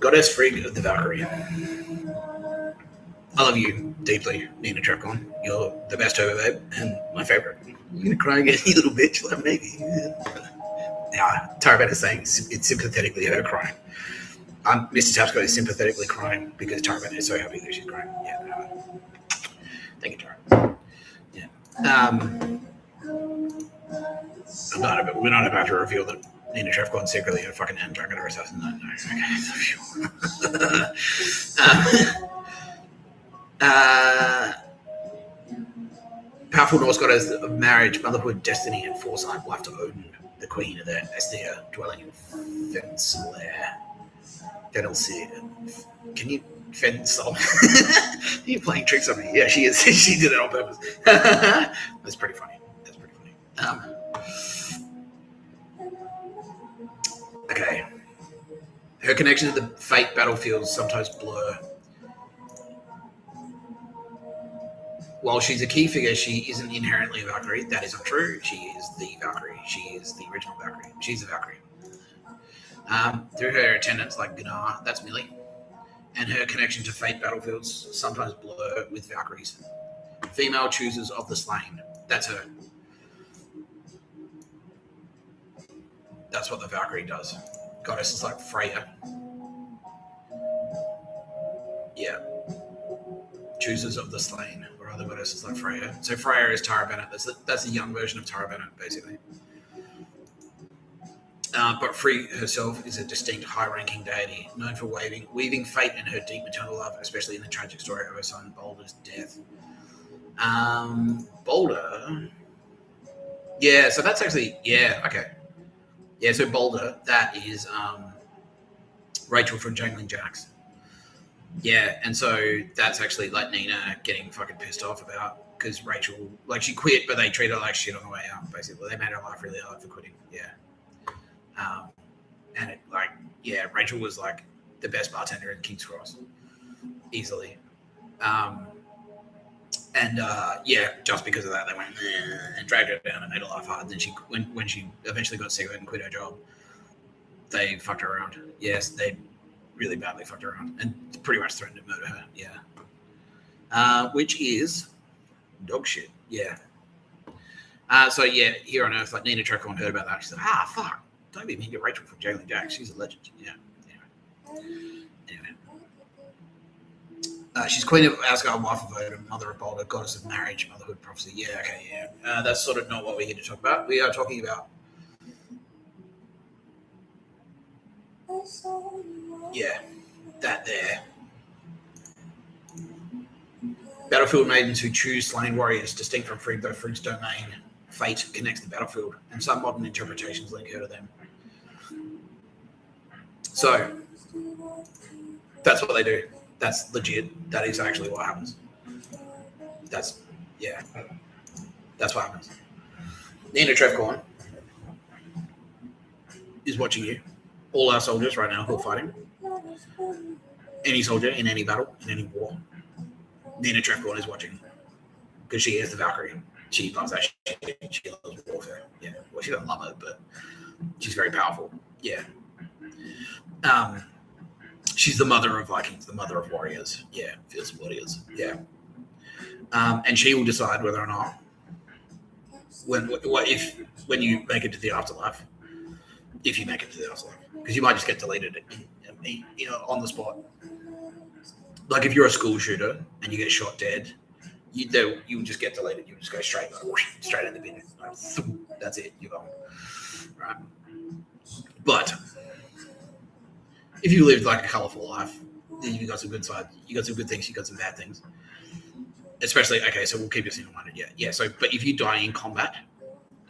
Speaker 1: Goddess Frigg of the Valkyrie. I love you deeply, Nina Trepcon. You're the best ever, babe, and my favorite. You're gonna cry again, you little bitch? Like, maybe. Yeah, Tara is saying it's sympathetically her crying. Mr. Tapscott is sympathetically crying because Tara is so happy that she's crying. Yeah. Thank you, Tara. Yeah. We're not about to reveal that Nina Trepcon's secretly a fucking Andromeda assassin. No. Okay. Powerful Norse goddess of marriage, motherhood, destiny, and foresight, wife to Odin, the queen of the Aesir, dwelling in Fenslair. Can you Fensol? Are you playing tricks on me? Yeah, she is. She did it on purpose. That's pretty funny. Okay. Her connection to the fate battlefields sometimes blur. While she's a key figure, she isn't inherently a Valkyrie. That is not true. She is the Valkyrie. She is the original Valkyrie. She's a Valkyrie. Through her attendants like Gunnar, that's Millie, and her connection to fate battlefields sometimes blur with Valkyries. Female choosers of the slain. That's her. That's what the Valkyrie does. Goddesses like Freya. Yeah. Choosers of the slain, or other goddesses like Freya. So Freya is Tara Bennett. That's a young version of Tara Bennett, basically. But Frigg herself is a distinct, high-ranking deity, known for weaving fate in her deep maternal love, especially in the tragic story of her son Balder's death. Balder. Yeah, so that's actually okay. Yeah, so Balder, that is Rachel from Jangling Jacks. Yeah, and so that's actually like Nina getting fucking pissed off about because Rachel, like, she quit, but they treat her like shit on the way out. Basically, they made her life really hard for quitting. Yeah. And it, like, yeah, Rachel was like the best bartender in King's Cross, easily. Yeah, just because of that, they went and dragged her down and made her life hard. And then when she eventually got sick of it and quit her job, they fucked her around. Yes, they really badly fucked her around and pretty much threatened to murder her. Yeah, which is dog shit. Yeah. So yeah, here on Earth, like Nina Trepcon heard about that. She's like, fuck. Don't be mean to Rachel from Jangling Jack. She's a legend. Yeah. Anyway. She's queen of Asgard, wife of Odin, mother of Balder, goddess of marriage, motherhood, prophecy. Yeah, okay, yeah. That's sort of not what we're here to talk about. We are talking about, that there. Battlefield maidens who choose slain warriors, distinct from Frigg, though Frigg's domain, fate connects the battlefield, and some modern interpretations link her to them. So, that's what they do. That's legit. That is actually what happens. That's what happens. Nina Trepcon is watching you. All our soldiers right now who are fighting. Any soldier in any battle, in any war. Nina Trepcon is watching because she is the Valkyrie. She loves that shit. She loves warfare. Yeah. Well, she doesn't love it, but she's very powerful. Yeah. She's the mother of Vikings, the mother of warriors. Yeah. Fierce warriors. Yeah. And she will decide whether or not when you make it to the afterlife, if you make it to the afterlife, because you might just get deleted, on the spot. Like if you're a school shooter and you get shot dead, you would just get deleted. You would just go straight in the bin. That's it. You're gone. Right. But if you lived like a colourful life, then you got some good sides. You got some good things. You got some bad things. Especially, okay, so we'll keep it single-minded. Yeah. So, but if you die in combat,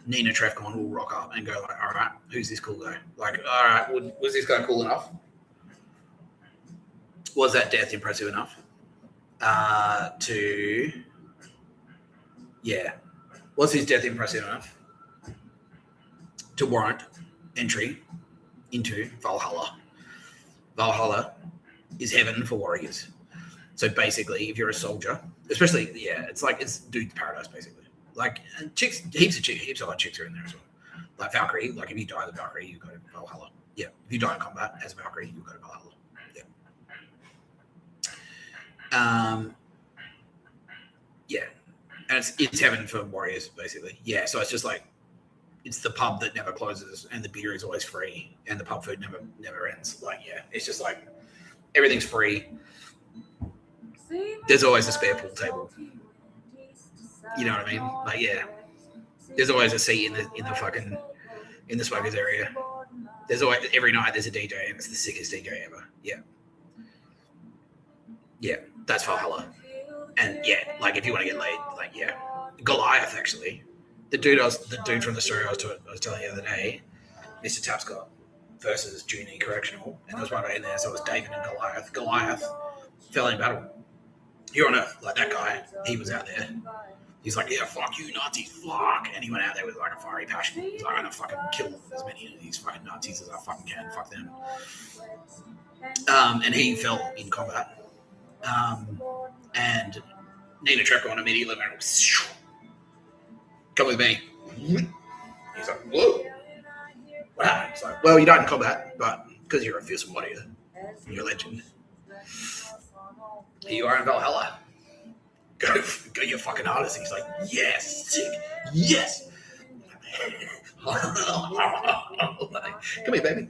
Speaker 1: Nina Trepcon will rock up and go like, all right, who's this cool guy? Like, all right, was this guy cool enough? Was that death impressive enough to... Yeah. Was his death impressive enough to warrant entry into Valhalla? Valhalla is heaven for warriors. So basically, if you're a soldier, especially, it's dude's paradise, basically. Like, chicks, heaps of hot chicks are in there as well. Like Valkyrie, like if you die as a Valkyrie, you go to Valhalla. Yeah. If you die in combat as a Valkyrie, you go to Valhalla. Yeah. Yeah. And it's heaven for warriors, basically. Yeah. So it's just like, it's the pub that never closes, and the beer is always free, and the pub food never ends. Like, yeah, it's just like everything's free. There's always a spare pool table. You know what I mean? Like, yeah, there's always a seat in the smokers area. There's always, every night there's a DJ, and it's the sickest DJ ever. Yeah, that's Valhalla. And yeah, like if you want to get laid, like, yeah, Goliath actually. The dude from the story I was telling you the other day, Mr Tapscott versus Junie Correctional, and there was one right in there, so it was David and Goliath. Goliath fell in battle here on Earth, like that guy. He was out there. He's like, yeah, fuck you, Nazis, fuck. And he went out there with like a fiery passion. He's like, I'm gonna fucking kill as many of these fucking Nazis as I fucking can. Fuck them. And he fell in combat. And Nina Trepko immediately went, come with me. He's like, whoa. What happened? It's like, well, you died in combat, but because you're a fearsome warrior, you're a legend. Here you are in Valhalla. Go your fucking artist. He's like, yes, sick, yes. Come here, baby.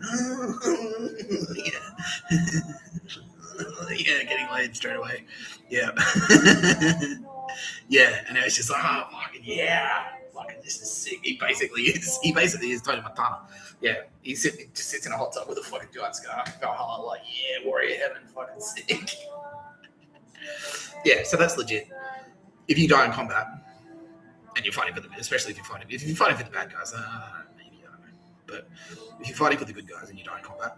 Speaker 1: Yeah, getting laid straight away. Yeah. Yeah, and it's just like, oh, fucking yeah. Fucking, this is sick. He basically is Tony Montana. Yeah, he just sits in a hot tub with a fucking giant scar. Valhalla, like, yeah, warrior heaven, fucking sick. Yeah, so that's legit. If you die in combat and you're fighting for especially if you're fighting for the bad guys, maybe, I don't know. But if you're fighting for the good guys and you die in combat,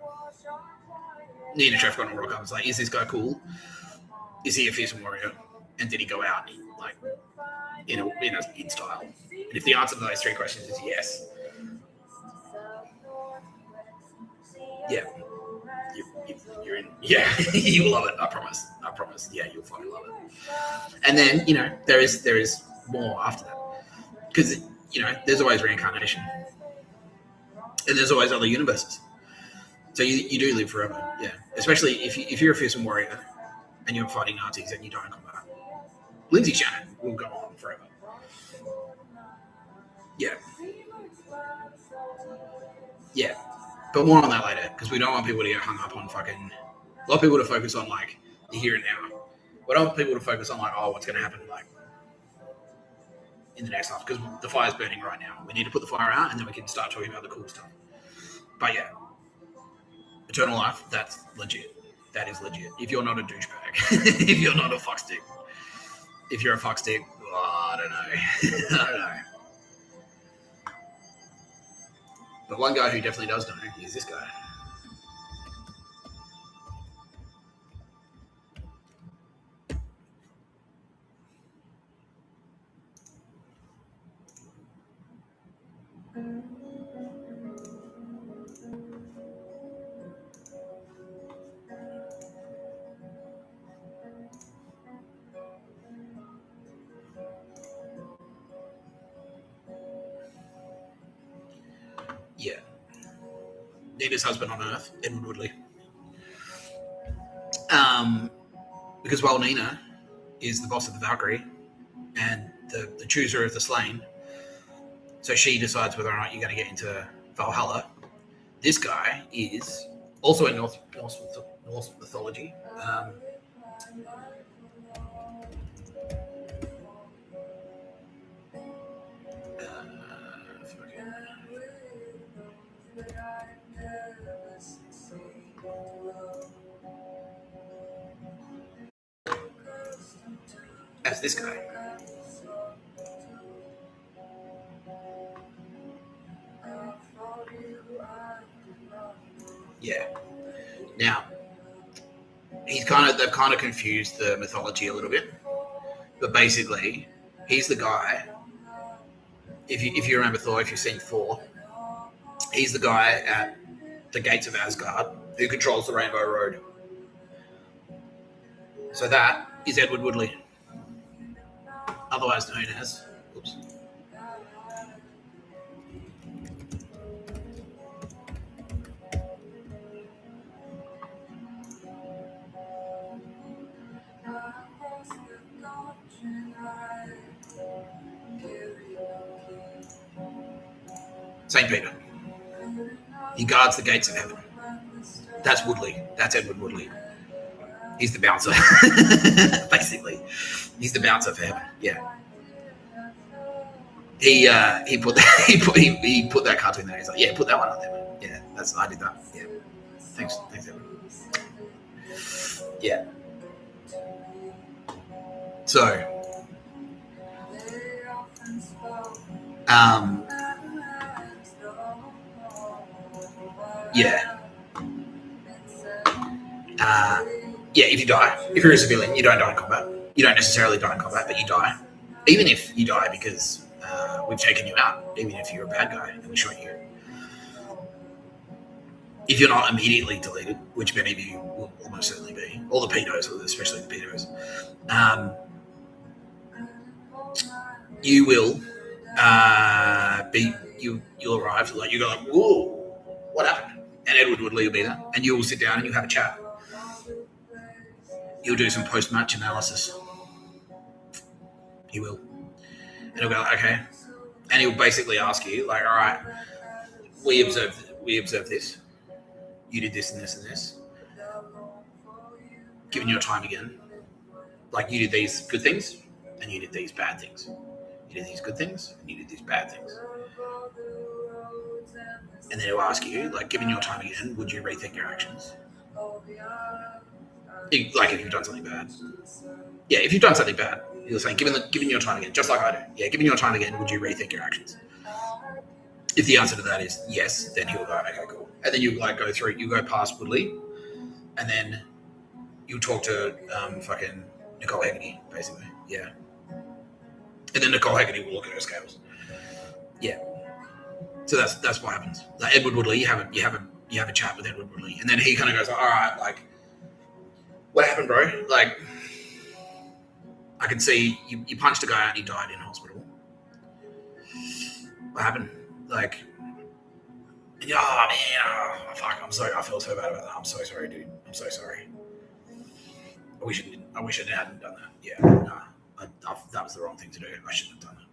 Speaker 1: Nina Trefcon will rock up and say, is this guy cool? Is he a fearsome warrior? And did he go out like in style? And if the answer to those three questions is yes, yeah, you're in. Yeah, you'll love it. I promise. Yeah, you'll fucking love it. And then there is more after that, because there's always reincarnation, and there's always other universes. So you do live forever. Yeah, especially if you're a fearsome warrior and you're fighting Nazis and you die in combat. Lindsay Shannon will go on forever. Yeah. Yeah. But more on that later, because we don't want people to get hung up on fucking... A lot of people to focus on, like, the here and now. We don't want people to focus on, like, what's going to happen, like, in the next life, because the fire's burning right now. We need to put the fire out, and then we can start talking about the cool stuff. But, yeah. Eternal life, that's legit. That is legit. If you're not a douchebag. If you're not a fuckstick. If you're a fuckstick, I don't know. I don't know. But one guy who definitely does know is this guy. Yeah. Nina's husband on Earth, Edward Woodley. Because while Nina is the boss of the Valkyrie and the chooser of the slain, so she decides whether or not you're going to get into Valhalla. This guy is also in Norse mythology. As this guy. Yeah. Now, he's they've kind of confused the mythology a little bit, but basically, he's the guy. If you remember Thor, if you've seen Thor, he's the guy at the gates of Asgard who controls the Rainbow Road. So that is Edward Woodley, otherwise known as. Oops. St. Peter. He guards the gates of heaven. That's Woodley. That's Edward Woodley. He's the bouncer, basically. He's the bouncer for heaven. Yeah. He put that cartoon there. He's like, yeah, put that one on there. Yeah, I did that. Yeah. Thanks, Edward. Yeah. So, yeah. Yeah, if you die, if you're a civilian, you don't die in combat. You don't necessarily die in combat, but you die. Even if you die because we've taken you out, even if you're a bad guy and we shot you. If you're not immediately deleted, which many of you will almost certainly be, all the pedos, especially the pedos, you will you'll arrive, like you go like, whoa, what happened? And Edward Woodley will be there, and you will sit down and you have a chat. He'll do some post-match analysis. He will. And he'll go, okay. And he'll basically ask you, like, all right, we observed this. You did this and this and this. Given your time again, like you did these good things and you did these bad things. You did these good things and you did these bad things. And then he'll ask you, like, given your time again, would you rethink your actions? Like if you've done something bad. Yeah, if you've done something bad, he'll say, given your time again, just like I do. Yeah, given your time again, would you rethink your actions? If the answer to that is yes, then he'll go, okay, cool. And then you go past Woodley, and then you talk to fucking Nicole Haggerty, basically. Yeah. And then Nicole Haggerty will look at her scales. Yeah. So that's what happens. Like Edward Woodley, you have a chat with Edward Woodley, and then he kind of goes, all right, like, what happened, bro? Like, I can see you punched a guy out and he died in hospital. What happened? Like, oh man, fuck, I'm sorry. I feel so bad about that. I'm so sorry, dude. I'm so sorry. I wish I hadn't done that. Yeah, no, that was the wrong thing to do. I shouldn't have done that.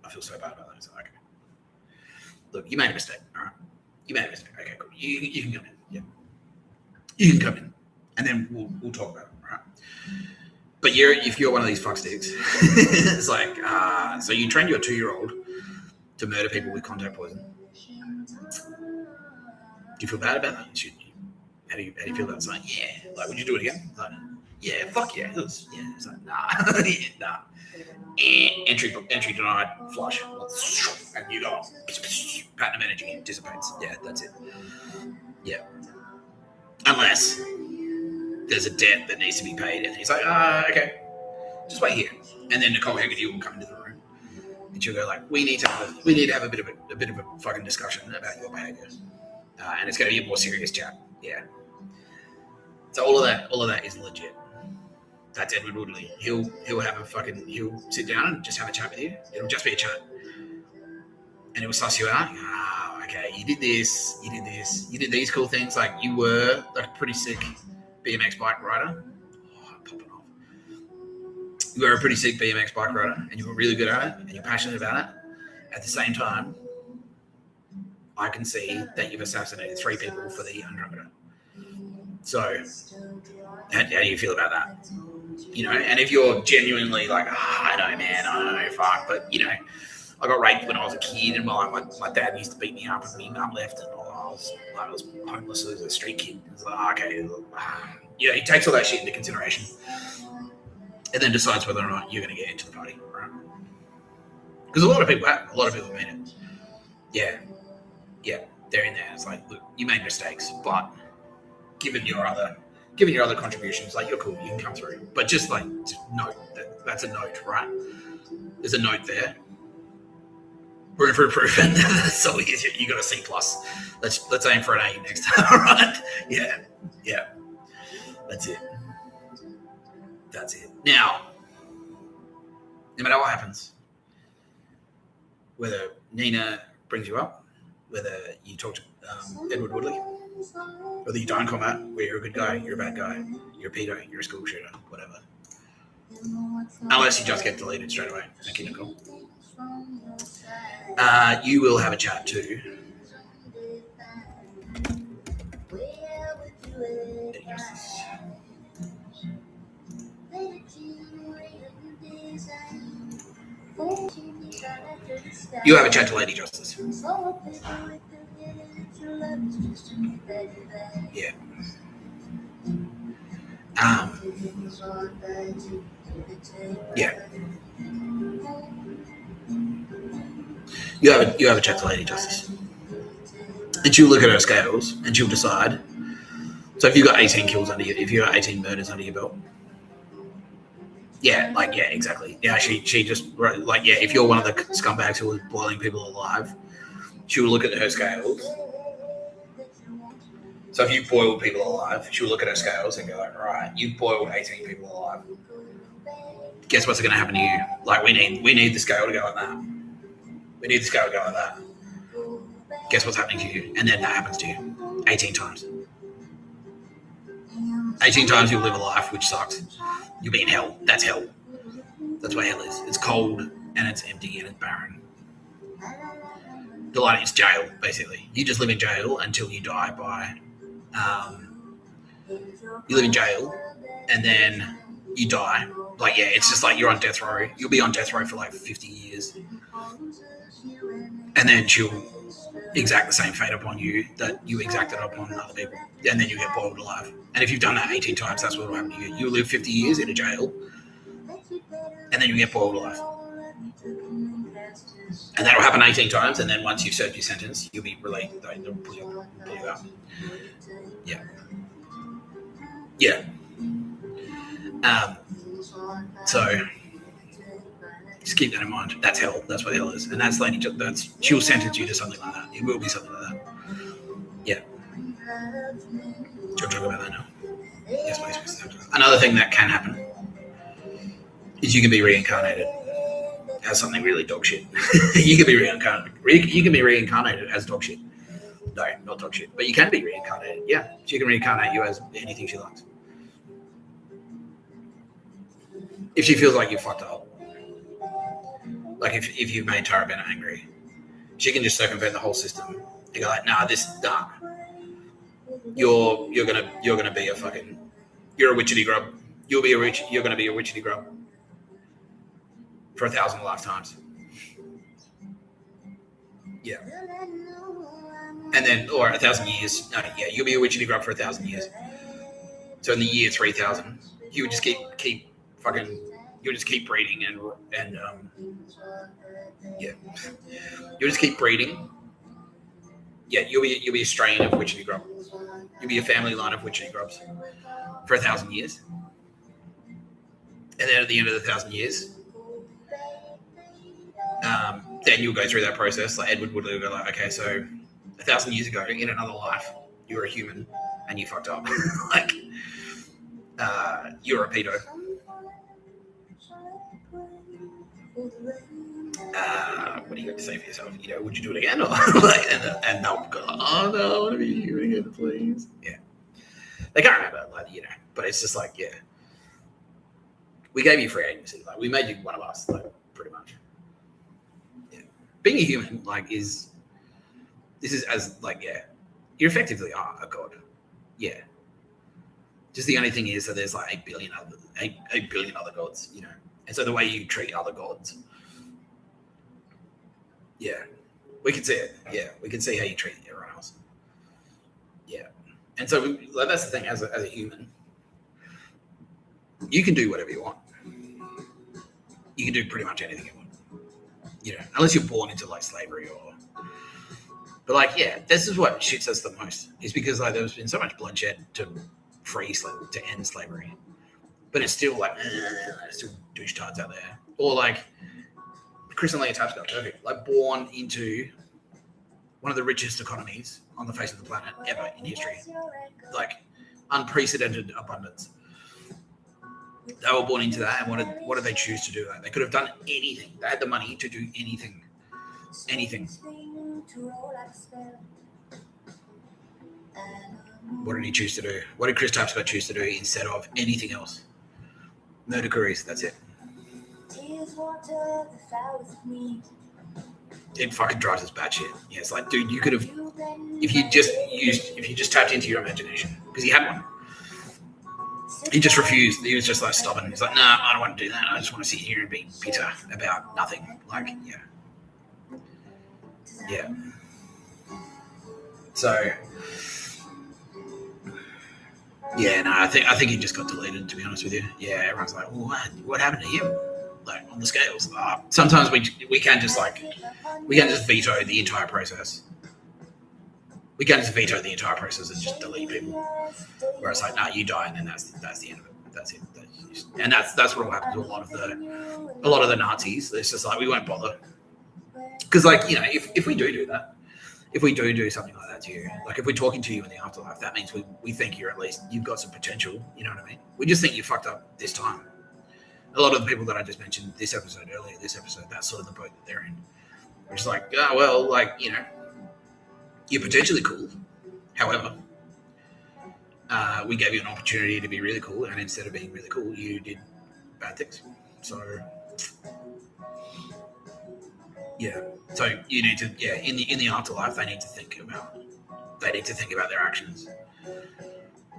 Speaker 1: I feel so bad about that. So, okay. Look, you made a mistake, all right? You made a mistake. Okay, cool. You can come in. Yeah. You can come in. And then we'll talk about it, all right? But if you're one of these fucksticks, it's like, so you trained your 2-year-old to murder people with contact poison. Do you feel bad about that? How do you feel about it? It's like, yeah. Like, would you do it again? Like, yeah, fuck yeah. It's like, nah. Yeah, nah. Entry denied, flush. And you go, pattern of energy dissipates. Yeah, that's it. Yeah. Unless there's a debt that needs to be paid. And he's like, okay, just wait here. And then Nicole Haggerty will come into the room. And she'll go like, we need to have a bit of a fucking discussion about your behavior. And it's going to be a more serious chat. Yeah. So all of that is legit. That's Edward Woodley. He'll sit down and just have a chat with you. It'll just be a chat. And he'll suss you out. Okay, you did this, you did these cool things. Like you were like a pretty sick BMX bike rider. Oh, I'm popping off. You were a pretty sick BMX bike rider and you were really good at it and you're passionate about it. At the same time, I can see that you've assassinated 3 people for the Andromeda. So, how do you feel about that? You know, and if you're genuinely like, I know, man, I don't know, fuck, but you know, I got raped when I was a kid, and my dad used to beat me up, and me mum left, and I was homeless as a street kid. It's like, okay, yeah, he takes all that shit into consideration, and then decides whether or not you're going to get into the party, right? Because a lot of people made it. Yeah, they're in there. It's like, look, you made mistakes, but given your other given your other contributions, like you're cool, you can come through. But just note that's a note, right? There's a note there. We're in for improvement. So you got a C+. Let's aim for an A next time, all right? Yeah. That's it. Now, no matter what happens, whether Nina brings you up, whether you talk to Edward Woodley, whether you die in combat, where you're a good guy, you're a bad guy, you're a pedo, you're a school shooter, whatever. Unless you just get deleted straight away. Thank you, Nicole. You will have a chat too. You have a chat to Lady Justice. Yeah. Yeah. You have a chat to Lady Justice. And she'll look at her scales and she'll decide. So if you got 18 kills under you, if you got 18 murders under your belt, exactly. Yeah, she just if you're one of the scumbags who was boiling people alive, she will look at her scales. So if you boiled people alive, she'll look at her scales and go, right, you boiled 18 people alive. Guess what's going to happen to you? Like we need the scale to go like that. We need the scale to go like that. Guess what's happening to you? And then that happens to you 18 times. 18 times you'll live a life which sucks. You'll be in hell. That's hell. That's what hell is. It's cold and it's empty and it's barren. It's jail, basically. You just live in jail until you die by... you live in jail and then you die. It's just like you're on death row. You'll be on death row for 50 years. And then she'll exact the same fate upon you that you exacted upon other people. And then you get boiled alive. And if you've done that 18 times, that's what will happen to you. You'll live 50 years in a jail. And then you get boiled alive. And that'll happen 18 times. And then once you've served your sentence, you'll be released. They'll pull you out. Yeah. So just keep that in mind. That's hell. That's what hell is. And that's she'll sentence you to something like that. It will be something like that. Yeah. Do you want to talk about that now? Yes, please. Another thing that can happen is you can be reincarnated as something really dog shit. You can be reincarnated as dog shit. No, not dog shit. But you can be reincarnated. Yeah. She can reincarnate you as anything she likes. If she feels like you fucked up. Like if you've made Tara Bennett angry, she can just circumvent the whole system. You go nah. You're gonna be a fucking, you're a witchetty grub. You're gonna be a witchetty grub for 1,000 lifetimes. Yeah. And then, or 1,000 years. No, yeah, you'll be a witchetty grub for 1,000 years. So in the year 3000, you would just keep fucking, you'll just keep breeding and yeah. You'll just keep breeding. Yeah, you'll be a strain of witchetty grub. You'll be a family line of witchetty grubs for 1,000 years. And then at the end of the 1,000 years, then you'll go through that process. Like Edward Woodley will go okay, so 1,000 years ago, in another life, you were a human and you fucked up. You're a pedo. What do you got to say for yourself? Would you do it again? Or and they'll go, oh no, I want to be human again, please. Yeah. They can't remember, but it's just we gave you free agency. We made you one of us, pretty much. Yeah. Being a human, this is as, you effectively are a god. Yeah. Just the only thing is that there's 8 billion other gods, And so the way you treat other gods, yeah, we can see it. Yeah, we can see how you treat everyone else. Yeah. And so that's the thing, as a human, you can do whatever you want. You can do pretty much anything you want. Unless you're born into slavery but this is what shits us the most, is because there's been so much bloodshed to to end slavery. But it's still like, still douche tards out there. Or like Chris and Leah Tapscott, perfect. Like born into one of the richest economies on the face of the planet ever in history. Like unprecedented abundance. They were born into that, and what did they choose to do? They could have done anything. They had the money to do anything. Anything. What did he choose to do? What did Chris Tapscott choose to do instead of anything else? Murder careers, that's it. It fucking drives us batshit. Yeah, it's like, dude, you could have, if you just tapped into your imagination, because he had one. He just refused. He was just like stubborn. He's like, nah, I don't want to do that. I just want to sit here and be bitter about nothing. Like, yeah. So, yeah, no, I think he just got deleted. To be honest with you, yeah, everyone's like, well, what happened to him? Like on the scales. Sometimes we can just veto the entire process. We can just veto the entire process and just delete people. Where it's like, no, you die, and then that's the end of it. That's it. And that's what will happen to a lot of the Nazis. It's just like we won't bother. Because like, you know, if we do that, if we do something like that to you, like if we're talking to you in the afterlife, that means we think you've got some potential. You know what I mean? We just think you fucked up this time. A lot of the people that I just mentioned this episode, that's sort of the boat that they're in. It's like, oh, well, like, you know, you're potentially cool. However, we gave you an opportunity to be really cool, and instead of being really cool, you did bad things. So, yeah. So you need to, in the afterlife, they need to think about their actions.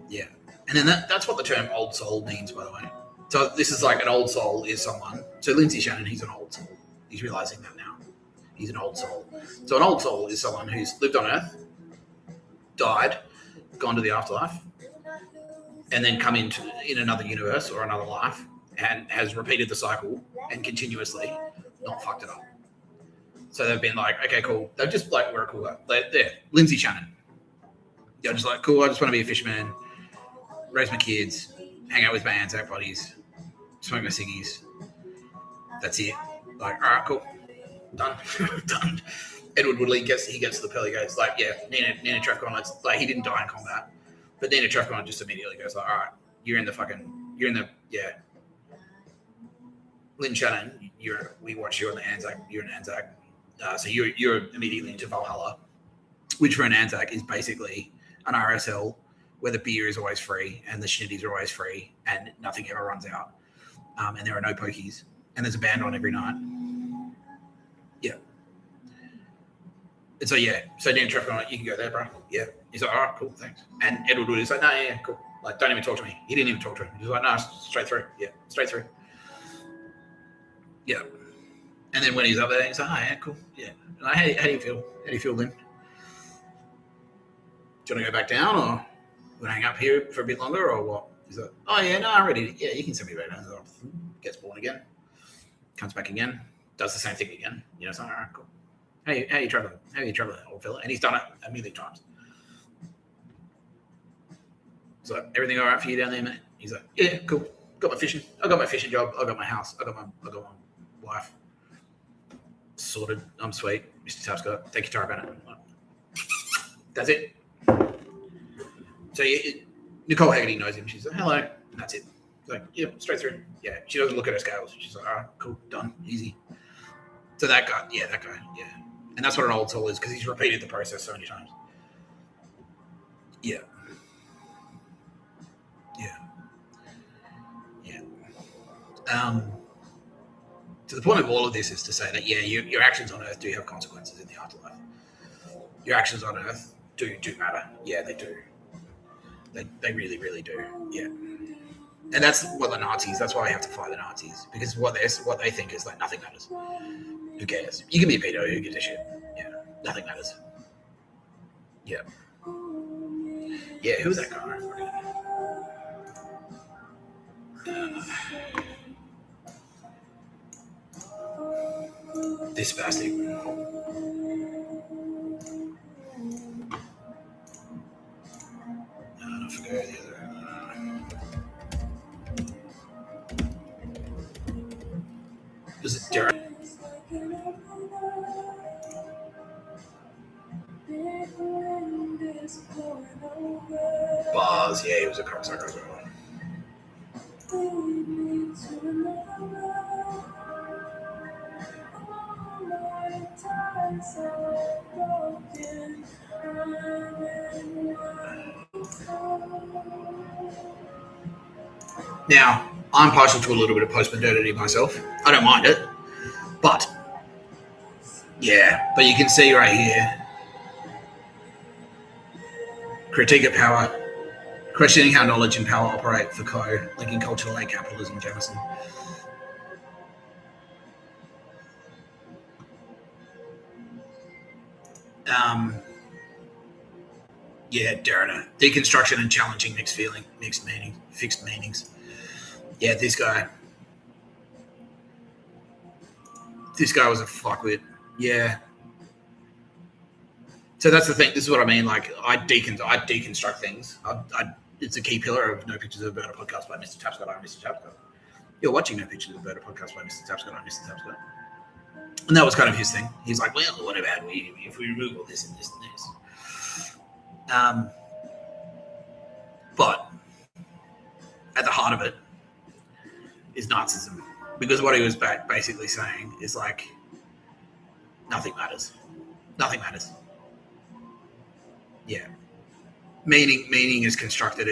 Speaker 1: Yeah. And then that's what the term old soul means, by the way. So this is like an old soul is someone. So Lindsay Shannon, he's an old soul. He's realizing that now. He's an old soul. So an old soul is someone who's lived on Earth, died, gone to the afterlife, and then come in another universe or another life and has repeated the cycle and continuously not fucked it up. So they've been like, okay, cool. They're just like, we're a cool guy. They're Lindsay Shannon. They're just like, cool, I just want to be a fisherman, raise my kids, hang out with my Anzac buddies, smoke my ciggies. That's it. Like, all right, cool. Done. Done. Edward Woodley gets to the pearly gates. Like, yeah, Nina Trefcon, like he didn't die in combat. But Nina Trefcon just immediately goes like, all right, Lynn Shannon, we watch you on the Anzac, you're an Anzac. So you're immediately into Valhalla, which for an Anzac is basically an RSL where the beer is always free and the schnitties are always free and nothing ever runs out. And there are no pokies. And there's a band on every night. Yeah. And so, yeah. So Dan Trefcon, like, you can go there, bro. Yeah. He's like, all right, cool, thanks. And Edward Wood is like, no, yeah, cool. Like, don't even talk to me. He didn't even talk to him. He was like, no, straight through. Yeah, straight through. Yeah. And then when he's up there, he's like, oh, yeah, cool. Yeah. Like, how do you feel? How do you feel then? Do you want to go back down, or you want to hang up here for a bit longer, or what? He's like, oh, yeah, no, I'm ready. Yeah, you can send me back down. Gets born again. Comes back again. Does the same thing again. You know, it's like, all right, cool. How you traveling? How are you traveling, old fella? And he's done it a million times. So, everything all right for you down there, mate? He's like, yeah, cool. Got my fishing. I got my fishing job. I got my house. I got my wife. Sorted. I'm sweet. Mr. Tapscott. Take your time about it. That's it. So Nicole Haggerty knows him. She's like, hello. And that's it. Like, yeah, straight through. Yeah. She doesn't look at her scales. She's like, all right, cool, done, easy. So that guy, yeah. And that's what an old soul is, because he's repeated the process so many times. Yeah. So the point of all of this is to say that, yeah, your actions on Earth do have consequences in the afterlife. Your actions on Earth do matter. Yeah, they do. They really, really do. Yeah. And that's what the Nazis, that's why I have to fight the Nazis. Because what they think is like nothing matters. Who cares? You can be a pedo, who gives a shit? Yeah. Nothing matters. Yeah. Yeah, who's that guy? This bastard. I forgot the other. Was it Derek? Bars, yeah, he was a cocksucker as well. Now, I'm partial to a little bit of post-modernity myself. I don't mind it, but yeah, but you can see right here, critique of power, questioning how knowledge and power operate for Coe, linking culture to late capitalism, Jameson. Yeah, Derrida. Deconstruction and challenging fixed meanings. Yeah, this guy was a fuckwit. Yeah. So that's the thing. This is what I mean. Like, I deconstruct things. It's a key pillar of No Pictures of a Murder podcast by Mr. Tapscott. I'm Mr. Tapscott. You're watching No Pictures of a Murder podcast by Mr. Tapscott. I'm Mr. Tapscott. And that was kind of his thing. He's like, well, what about if we remove all this and this and this? But at the heart of it is Nazism. Because what he was basically saying is like, nothing matters. Nothing matters. Yeah. Meaning is constructed.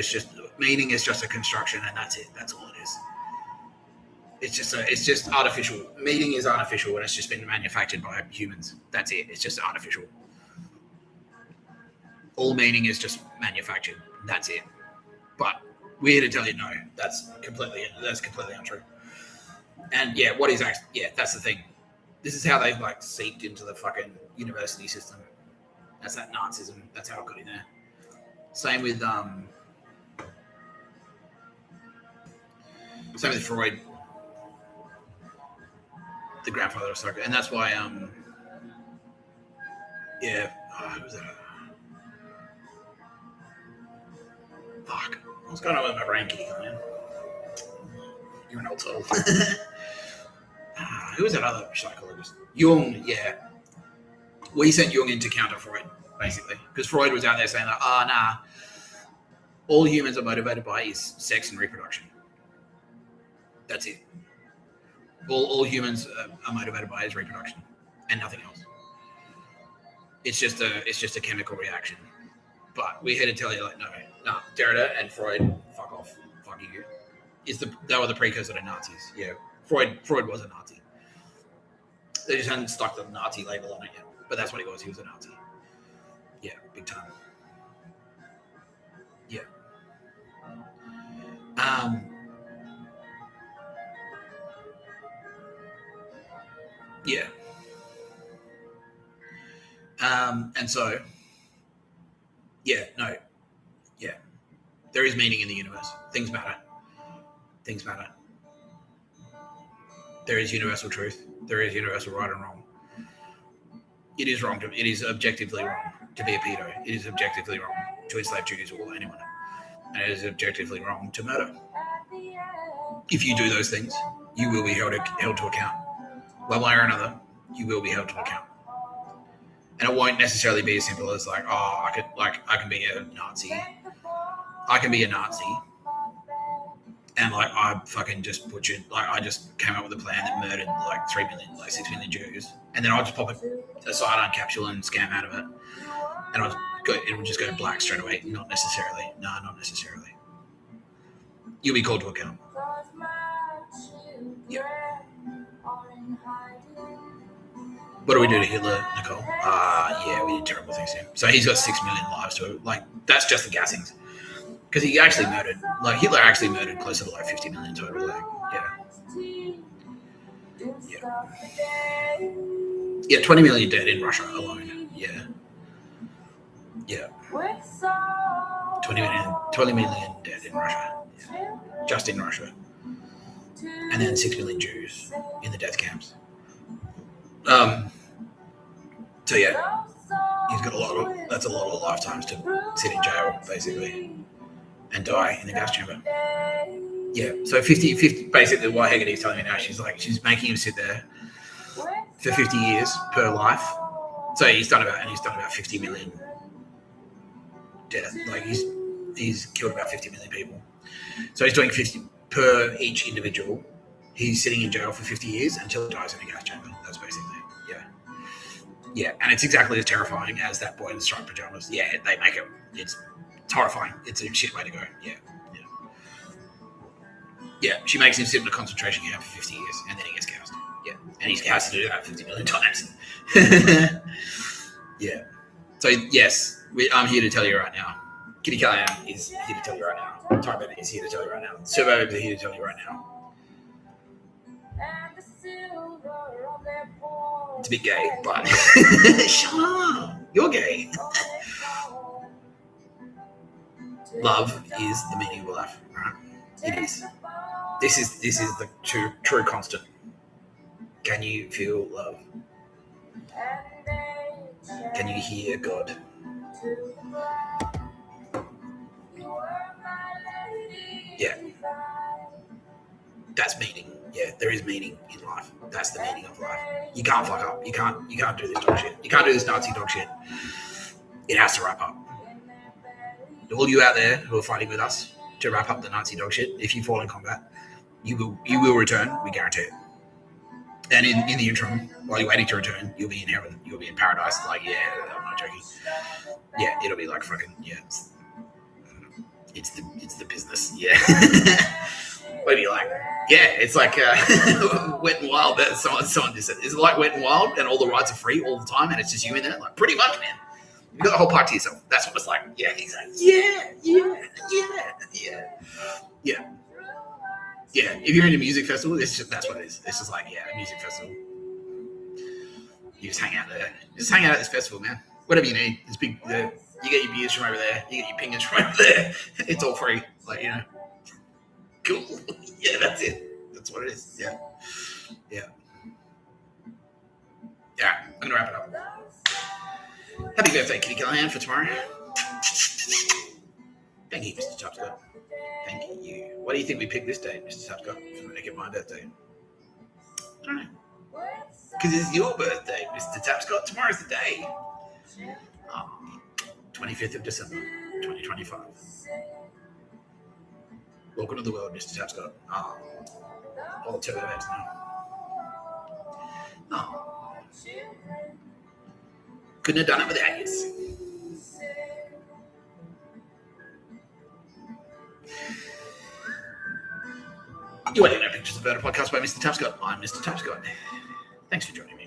Speaker 1: Meaning is just a construction, and that's it. That's all it is. It's just artificial. Meaning is artificial, and it's just been manufactured by humans. That's it. It's just artificial. All meaning is just manufactured. That's it. But we're here to tell you no. That's completely untrue. And yeah, that's the thing. This is how they've like seeped into the fucking university system. That's that Nazism. That's how it got in there. Same with Freud, the grandfather of psycho, and that's why who was that? Fuck. What's going on with my brain, Kitty Callaghan? You're an old soul. Who was that other psychologist? Jung, yeah. We sent Jung in to counter Freud, basically. Because Freud was out there saying, like, all humans are motivated by is sex and reproduction. That's it. All humans are motivated by is reproduction and nothing else. It's just a chemical reaction. But we're here to tell you, like, no, Derrida and Freud, fuck off, fuck you. They were the precursor to Nazis. Yeah, Freud was a Nazi. They just hadn't stuck the Nazi label on it yet, but that's what he was. He was a Nazi. Yeah, big time. Yeah. Yeah. And so, yeah, no, yeah, there is meaning in the universe. Things matter. There is universal truth. There is universal right and wrong. It is objectively wrong to be a pedo. It is objectively wrong to enslave Jews or anyone. And it is objectively wrong to murder. If you do those things, you will be held to account. One way or another, you will be held to account. And it won't necessarily be as simple as like, I can be a Nazi. I can be a Nazi. And like, I fucking just butchered, like, I just came up with a plan that murdered like 6 million Jews. And then I'll just pop a cyanide capsule and scam out of it. And it will just go black straight away. Not necessarily. No, not necessarily. You'll be called to account. Yeah. What do we do to Hitler, Nicole? Yeah, we did terrible things to him. So he's got 6 million lives to it. Like, that's just the gassings. Because he actually murdered, like, Hitler actually murdered closer to like 50 million total. Like, yeah, 20 million dead in Russia alone. Yeah. 20 million dead in Russia. Yeah. Just in Russia. And then 6 million Jews in the death camps. So yeah, he's got that's a lot of lifetimes to sit in jail, basically, and die in the gas chamber. Yeah, so 50, basically what Hegarty's telling me now, she's making him sit there for 50 years per life. So he's done about 50 million deaths. Like he's killed about 50 million people. So he's doing 50 per each individual. He's sitting in jail for 50 years until he dies in a gas chamber. That's basically, yeah. And it's exactly as terrifying as that boy in the striped pajamas. Yeah, they make it. It's horrifying. It's a shit way to go. Yeah, she makes him sit in a concentration camp for 50 years, and then he gets gassed. Yeah, and he's gassed to do that 50 million times. Yeah. So, yes, I'm here to tell you right now. Kitty Callaghan is here to tell you right now. Time Bennett is here to tell you right now. Survivors are here to tell you right now. It's a bit gay, but shut up. You're gay. Love is the meaning of life, right? It is. This is the true constant. Can you feel love? Can you hear God? Yeah. That's meaning. Yeah, there is meaning in life. That's the meaning of life. You can't fuck up. You can't do this dog shit. You can't do this Nazi dog shit. It has to wrap up. All you out there who are fighting with us to wrap up the Nazi dog shit, if you fall in combat, you will return, we guarantee it. And in the interim, while you're waiting to return, you'll be in heaven, you'll be in paradise. Like, yeah, I'm not joking. Yeah, it'll be like fucking, yeah. It's the business, yeah. What do you like? Yeah, it's like Wet and Wild. Someone just said, is it like Wet and Wild and all the rides are free all the time and it's just you in there? Like, pretty much, man. You got the whole park to yourself. That's what it's like. Yeah, he's like, yeah. If you're in a music festival, that's what it is. It's just like, a music festival. You just hang out there. Just hang out at this festival, man. Whatever you need. It's big. You get your beers from over there. You get your pingers from over there. It's all free. Like, cool. Yeah, that's it. That's what it is. Yeah. I'm gonna wrap it up. Happy birthday, Kitty Callaghan, for tomorrow. Thank you, Mr. Tapscott. Thank you. Why do you think we picked this date, Mr. Tapscott, for the make it my birthday? I don't know. Because it's your birthday, Mr. Tapscott. Tomorrow's the day. 25th of December, 2025. Welcome to the world, Mr. Tapscott. All the turbo heads now. Couldn't have done it without you. You ain't no pictures about a podcast by Mr. Tapscott. I'm Mr. Tapscott. Thanks for joining me.